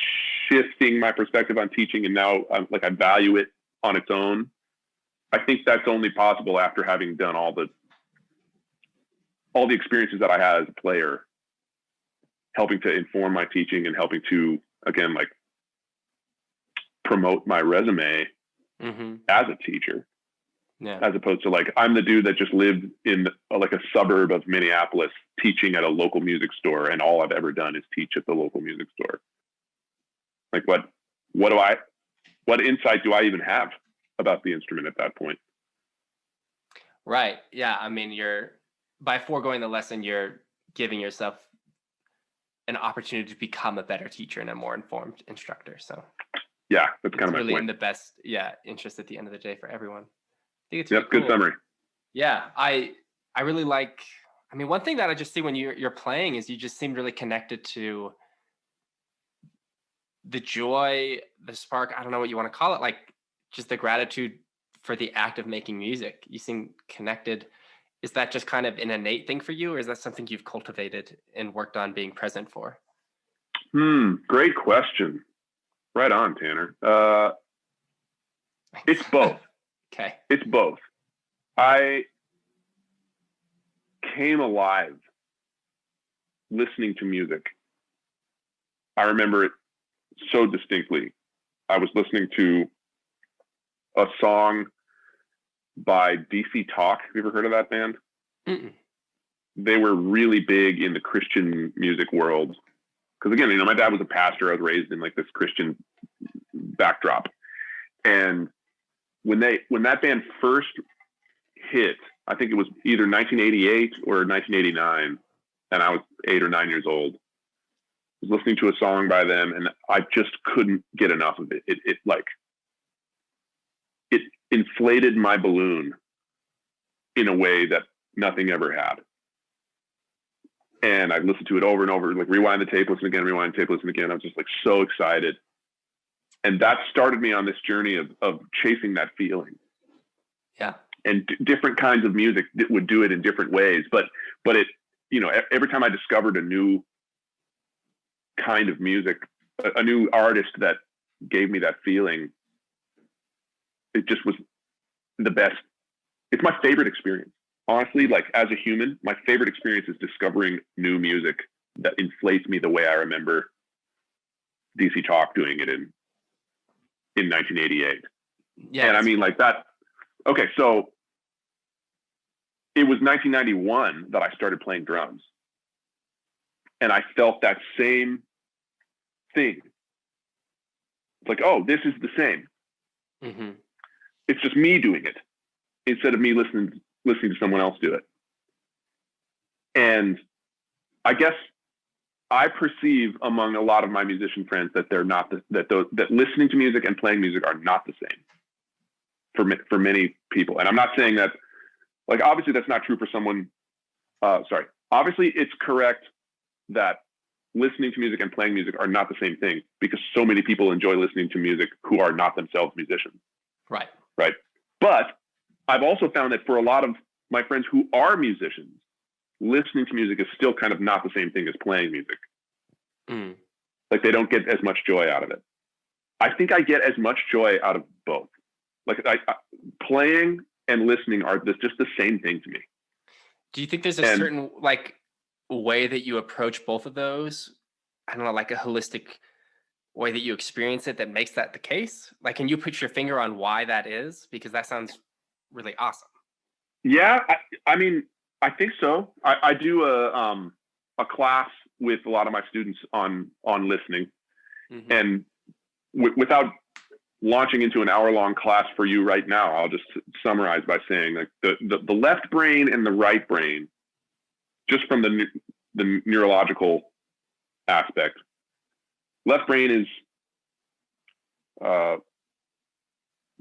shifting my perspective on teaching, and now I value it on its own. I think that's only possible after having done all the experiences that I had as a player, helping to inform my teaching and helping to, again, like, promote my resume as a teacher. Yeah. As opposed to, like, I'm the dude that just lived in like a suburb of Minneapolis teaching at a local music store, and all I've ever done is teach at the local music store. Like, what insight do I even have about the instrument at that point? Right. Yeah. I mean, by foregoing the lesson, you're giving yourself an opportunity to become a better teacher and a more informed instructor. So yeah, that's kind of my really point. in the best, interest at the end of the day for everyone. I think it's really cool. Good summary. Yeah. I really like, I mean, one thing that I just see when you're playing is you just seem really connected to the joy, the spark, I don't know what you want to call it, like just the gratitude for the act of making music. You seem connected. Is that just kind of an innate thing for you, or is that something you've cultivated and worked on being present for? Great question. Right on, Tanner. It's both. Okay. It's both. I came alive listening to music. I remember it so distinctly. I was listening to a song by DC Talk. Have you ever heard of that band? Mm-mm. They were really big in the Christian music world. Because again, my dad was a pastor. I was raised in like this Christian backdrop. And when that band first hit, I think it was either 1988 or 1989, and I was 8 or 9 years old. I was listening to a song by them, and I just couldn't get enough of it. It inflated my balloon in a way that nothing ever had. And I listened to it over and over, like rewind the tape, listen again, rewind the tape, listen again. I was just like so excited. And that started me on this journey of chasing that feeling. Yeah. And different kinds of music that would do it in different ways. But it, every time I discovered a new kind of music, a new artist that gave me that feeling, it just was the best. It's my favorite experience. Honestly, like as a human, my favorite experience is discovering new music that inflates me the way I remember DC Talk doing it in 1988. Yeah. And I mean like that. Okay. So it was 1991 that I started playing drums, and I felt that same thing. It's like, oh, this is the same. Mm-hmm. It's just me doing it instead of me listening to someone else do it. And I guess I perceive among a lot of my musician friends that they're not that listening to music and playing music are not the same for many people. And I'm not saying that, like, obviously that's not true for someone. Obviously it's correct that listening to music and playing music are not the same thing, because so many people enjoy listening to music who are not themselves musicians. Right. But I've also found that for a lot of my friends who are musicians, listening to music is still kind of not the same thing as playing music. Like they don't get as much joy out of it. I think I get as much joy out of both. Like playing and listening are just the same thing to me. Do you think there's a certain like way that you approach both of those? I don't know, like a holistic way that you experience it that makes that the case? Like, can you put your finger on why that is? Because that sounds really awesome. Yeah, I mean, I think so. I do a class with a lot of my students on listening, Mm-hmm. and without launching into an hour-long class for you right now, I'll just summarize by saying like the left brain and the right brain, just from the neurological aspect. Left brain is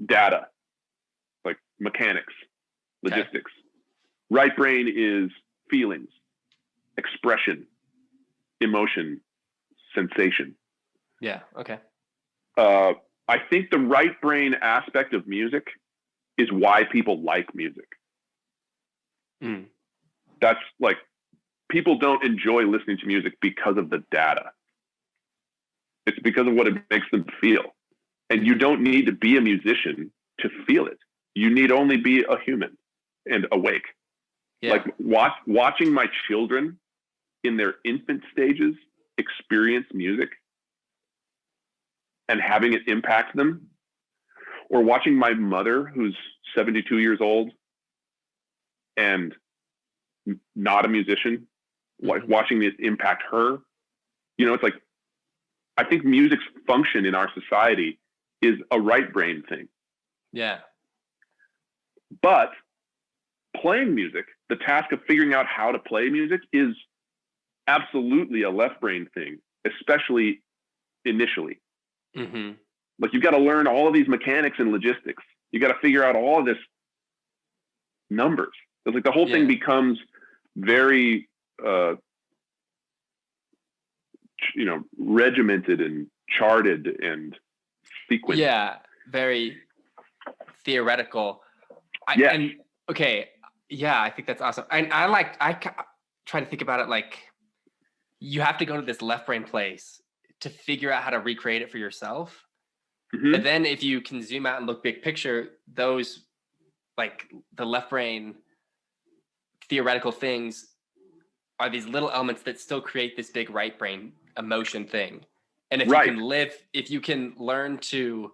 data, like mechanics, logistics. Okay. Right brain is feelings, expression, emotion, sensation. Yeah. Okay. I think the right brain aspect of music is why people like music. That's like, people don't enjoy listening to music because of the data. It's because of what it makes them feel. And you don't need to be a musician to feel it. You need only be a human and awake. Yeah. Like watching my children in their infant stages experience music and having it impact them, or watching my mother, who's 72 years old and not a musician, like watching it impact her. It's like, I think music's function in our society is a right brain thing. Yeah. But playing music, the task of figuring out how to play music is absolutely a left brain thing, especially initially. Mm-hmm. Like you've got to learn all of these mechanics and logistics. You got to figure out all of this numbers. It's like the whole thing becomes very, regimented and charted and sequenced. Yeah, very theoretical. I think that's awesome. And I try to think about it like you have to go to this left brain place to figure out how to recreate it for yourself. Mm-hmm. But then if you can zoom out and look big picture, those like the left brain theoretical things are these little elements that still create this big right brain emotion thing. And if you can learn to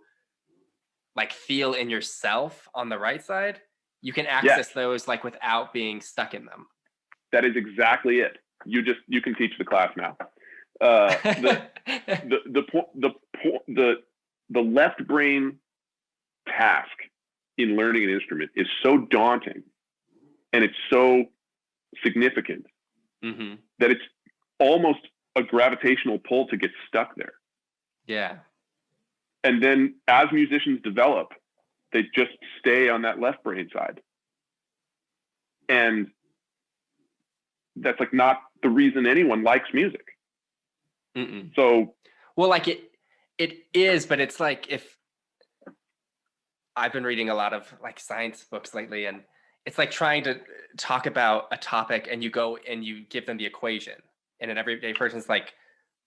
like feel in yourself on the right side, you can access those like without being stuck in them. That is exactly it. You can teach the class now. The left brain task in learning an instrument is so daunting and it's so significant that it's almost a gravitational pull to get stuck there. Yeah. And then as musicians develop, they just stay on that left brain side. And that's like not the reason anyone likes music. Mm-mm. So, well, like it is, but it's like if I've been reading a lot of like science books lately, and it's like trying to talk about a topic and you go and you give them the equation, and an everyday person's like,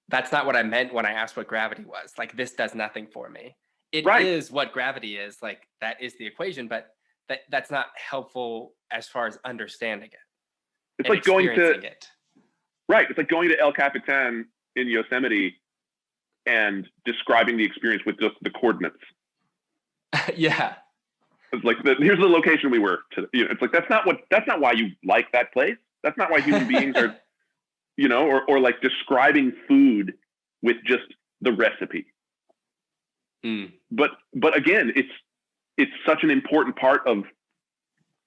that's not what I meant when I asked what gravity was. Like, this does nothing for me. It is what gravity is. Like, that is the equation, but that's not helpful as far as understanding it. It's like going to it. Right. It's like going to El Capitan in Yosemite and describing the experience with just the coordinates. Yeah. It's like here's the location we were to, it's like that's not why you like that place. That's not why human beings are, or like describing food with just the recipe. But again, it's such an important part of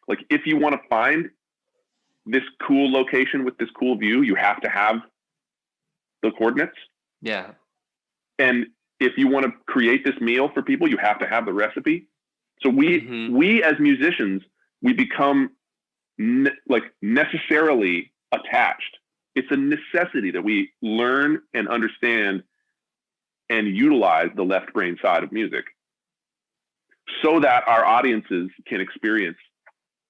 like, if you want to find this cool location with this cool view, you have to have the coordinates. Yeah. And if you want to create this meal for people, you have to have the recipe. So we as musicians, we become necessarily attached. It's a necessity that we learn and understand and utilize the left brain side of music so that our audiences can experience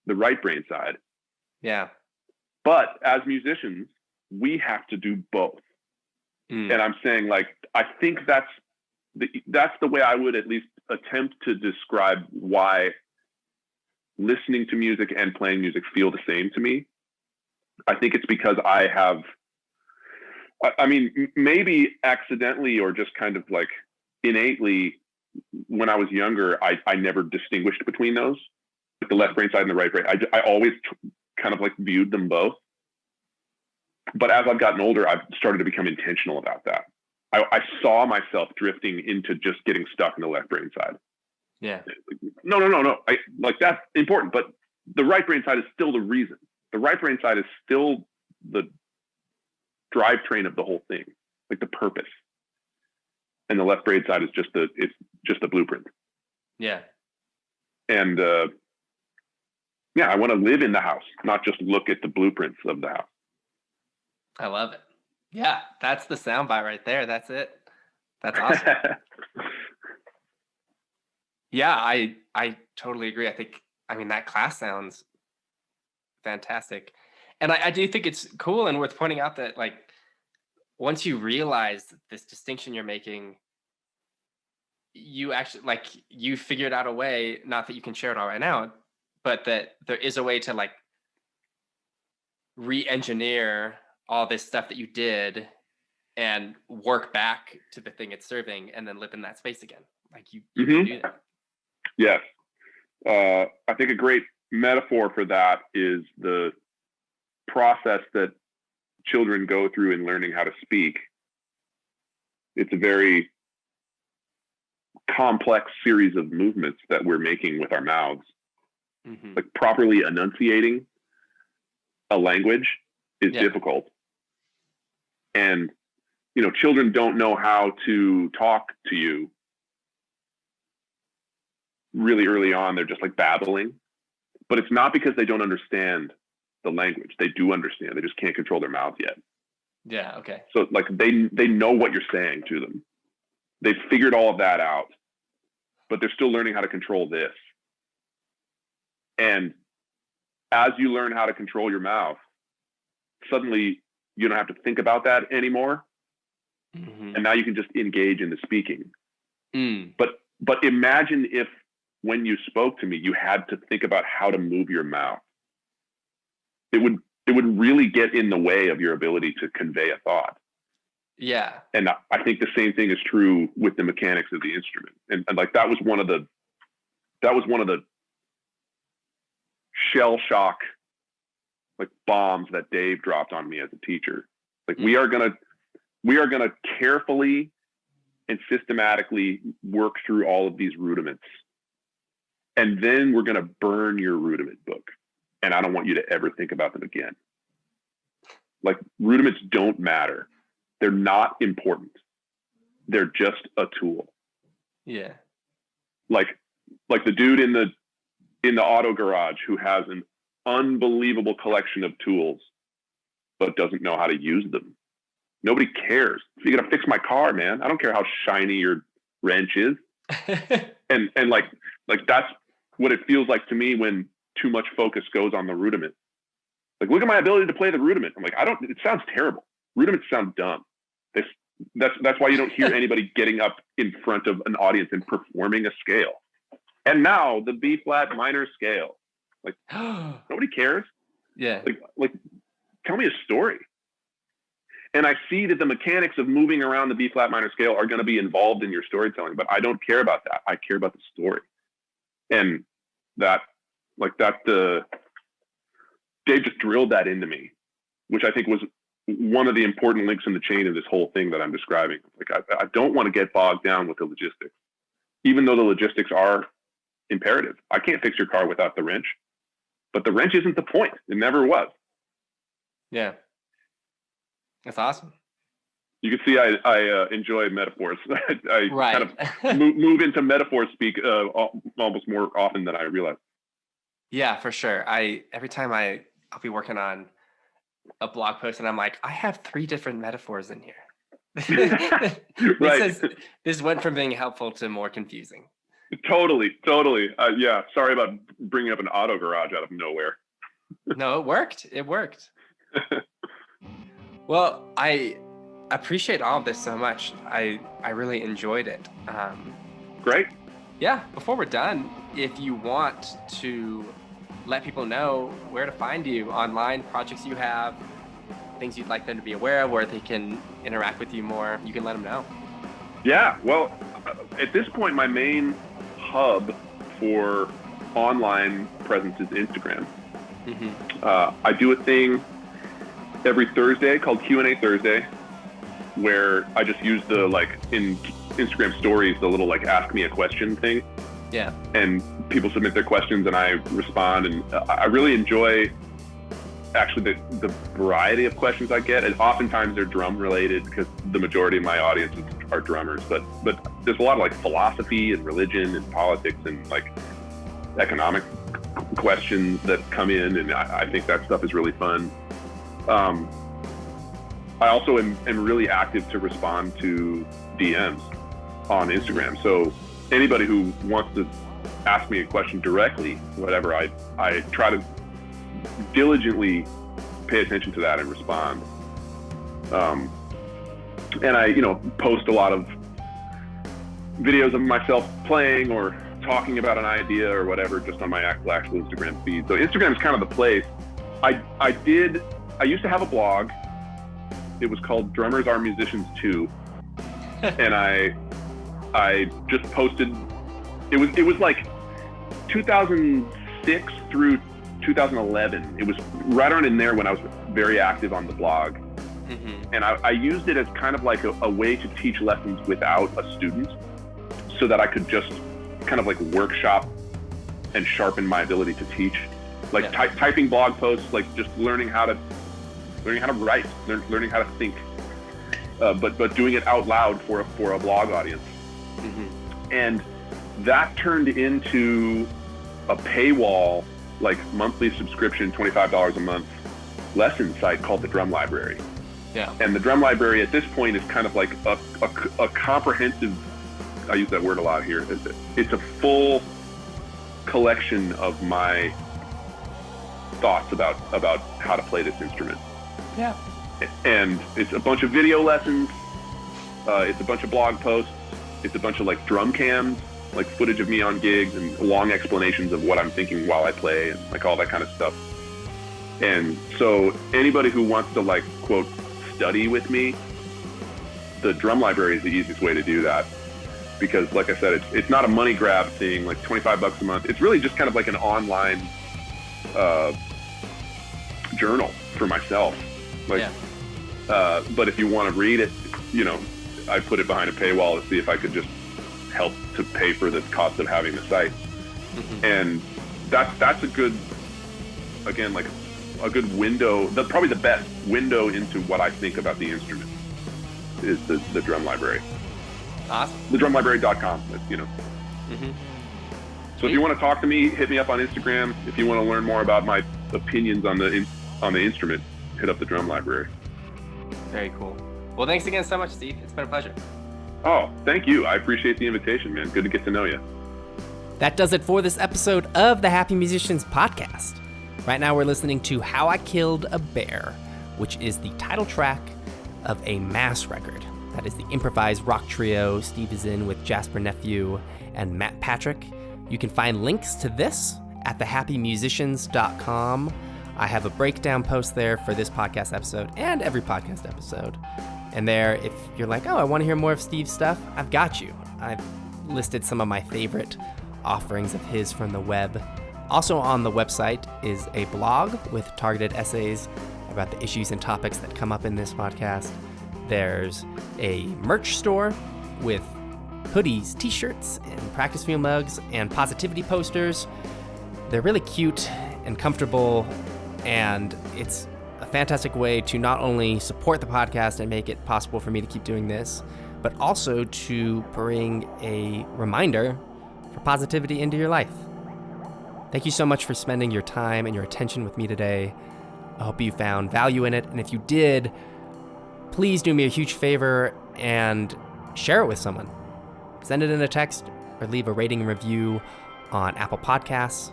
the right brain side. Yeah. But as musicians, we have to do both. And I'm saying, like, I think that's the way I would at least attempt to describe why listening to music and playing music feel the same to me. I think it's because maybe accidentally or just kind of like innately, when I was younger, I never distinguished between those, like the left brain side and the right brain. I always kind of like viewed them both. But as I've gotten older, I've started to become intentional about that. I saw myself drifting into just getting stuck in the left brain side. Yeah. No. Like that's important, but the right brain side is still the reason. The right brain side is still the drivetrain of the whole thing, like the purpose. And the left brain side is just the blueprint. Yeah. And I want to live in the house, not just look at the blueprints of the house. I love it. Yeah, that's the soundbite right there. That's it. That's awesome. Yeah, I totally agree. I mean, that class sounds fantastic. And I do think it's cool and worth pointing out that, like, once you realize this distinction you're making, you actually, like, you figured out a way, not that you can share it all right now, but that there is a way to, like, re-engineer all this stuff that you did and work back to the thing it's serving and then live in that space again. Like you can do that. Yes. I think a great metaphor for that is the process that children go through in learning how to speak. It's a very complex series of movements that we're making with our mouths. Like properly enunciating a language is difficult. And, you know, children don't know how to talk to you really early on. They're just like babbling, but it's not because they don't understand the language. They do understand. They just can't control their mouth yet. Yeah. Okay. So like they know what you're saying to them. They've figured all of that out, but they're still learning how to control this. And as you learn how to control your mouth, suddenly you don't have to think about that anymore. And now you can just engage in the speaking. But imagine if when you spoke to me, you had to think about how to move your mouth. It would really get in the way of your ability to convey a thought. Yeah. And I think the same thing is true with the mechanics of the instrument. And like that was one of the shell shock like bombs that Dave dropped on me as a teacher. Like we are gonna carefully and systematically work through all of these rudiments. And then we're gonna burn your rudiment book. And I don't want you to ever think about them again. Like rudiments don't matter. They're not important. They're just a tool. Yeah. Like the dude in the auto garage who has an unbelievable collection of tools, but doesn't know how to use them. Nobody cares. You're gonna fix my car, man. I don't care how shiny your wrench is. and like that's what it feels like to me when too much focus goes on the rudiment. Like, look at my ability to play the rudiment. I'm like, it sounds terrible. Rudiments sound dumb. That's why you don't hear anybody getting up in front of an audience and performing a scale. And now the B flat minor scale. Like nobody cares. Yeah. Like tell me a story. And I see that the mechanics of moving around the B flat minor scale are going to be involved in your storytelling, but I don't care about that. I care about the story. And Dave just drilled that into me, which I think was one of the important links in the chain of this whole thing that I'm describing. Like, I don't want to get bogged down with the logistics, even though the logistics are imperative. I can't fix your car without the wrench, but the wrench isn't the point. It never was. Yeah. That's awesome. You can see I enjoy metaphors. I right. kind of move into metaphor speak almost more often than I realize. Yeah, for sure. Every time I'll be working on a blog post and I'm like, I have 3 different metaphors in here. Right. This went from being helpful to more confusing. Totally. Yeah. Sorry about bringing up an auto garage out of nowhere. No, it worked. Well, I appreciate all of this so much. I really enjoyed it. Great. Yeah. Before we're done, if you want to let people know where to find you online, projects you have, things you'd like them to be aware of, where they can interact with you more, you can let them know. Yeah. Well, at this point, my main hub for online presence is Instagram. I do a thing every Thursday called Q&A Thursday, where I just use the, like, in Instagram stories, the little, like, ask me a question thing. Yeah. And people submit their questions and I respond. And I really enjoy actually the variety of questions I get. And oftentimes they're drum related because the majority of my audience are drummers, but there's a lot of like philosophy and religion and politics and like economic questions that come in. And I think that stuff is really fun. I also am really active to respond to DMs on Instagram. So anybody who wants to ask me a question directly, whatever, I try to diligently pay attention to that and respond. And I, post a lot of videos of myself playing or talking about an idea or whatever, just on my actual Instagram feed. So Instagram is kind of the place. I used to have a blog. It was called Drummers Are Musicians Too. And I just posted, it was like 2006 through 2011. It was right around in there when I was very active on the blog. And I used it as kind of like a way to teach lessons without a student, so that I could just kind of like workshop and sharpened my ability to teach. Like typing blog posts, like just learning how to write, learning how to think, but doing it out loud for a blog audience. And that turned into a paywall, like monthly subscription, $25 a month lesson site called the Drum Library. Yeah. And the Drum Library at this point is kind of like a comprehensive, I use that word a lot here. It's a full collection of my thoughts about how to play this instrument. Yeah. And it's a bunch of video lessons. It's a bunch of blog posts. It's a bunch of like drum cams, like footage of me on gigs and long explanations of what I'm thinking while I play and like all that kind of stuff. And so anybody who wants to like, quote, study with me, the Drum Library is the easiest way to do that. Because like I said, it's not a money grab thing, like $25 a month. It's really just kind of like an online journal for myself. Like, but if you want to read it, you know, I put it behind a paywall to see if I could just help to pay for the cost of having the site. And that's a good, again, like a good window, probably the best window into what I think about the instrument is the Drum Library. Awesome. TheDrumLibrary.com, you know. So if you want to talk to me, hit me up on Instagram. If you want to learn more about my opinions on the instrument, hit up the Drum Library. Very cool. Well, thanks again so much, Steve. It's been a pleasure. Oh, thank you. I appreciate the invitation, man. Good to get to know you. That does it for this episode of the Happy Musicians podcast. Right now we're listening to How I Killed a Bear, which is the title track of a Mass record. That is the improvised rock trio Steve is in with Jasper Nephew and Matt Patrick. You can find links to this at thehappymusicians.com. I have a breakdown post there for this podcast episode and every podcast episode. And there, if you're like, oh, I want to hear more of Steve's stuff, I've got you. I've listed some of my favorite offerings of his from the web. Also on the website is a blog with targeted essays about the issues and topics that come up in this podcast. There's a merch store with hoodies, t-shirts, and practice field mugs and positivity posters. They're really cute and comfortable, and it's a fantastic way to not only support the podcast and make it possible for me to keep doing this, but also to bring a reminder for positivity into your life. Thank you so much for spending your time and your attention with me today. I hope you found value in it, and if you did, please do me a huge favor and share it with someone. Send it in a text or leave a rating and review on Apple Podcasts.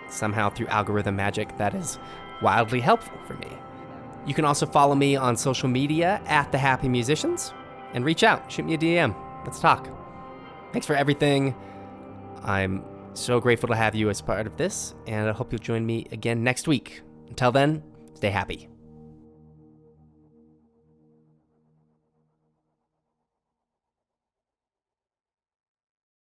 Somehow through algorithm magic, that is wildly helpful for me. You can also follow me on social media at The Happy Musicians and reach out, shoot me a DM. Let's talk. Thanks for everything. I'm so grateful to have you as part of this, and I hope you'll join me again next week. Until then, stay happy.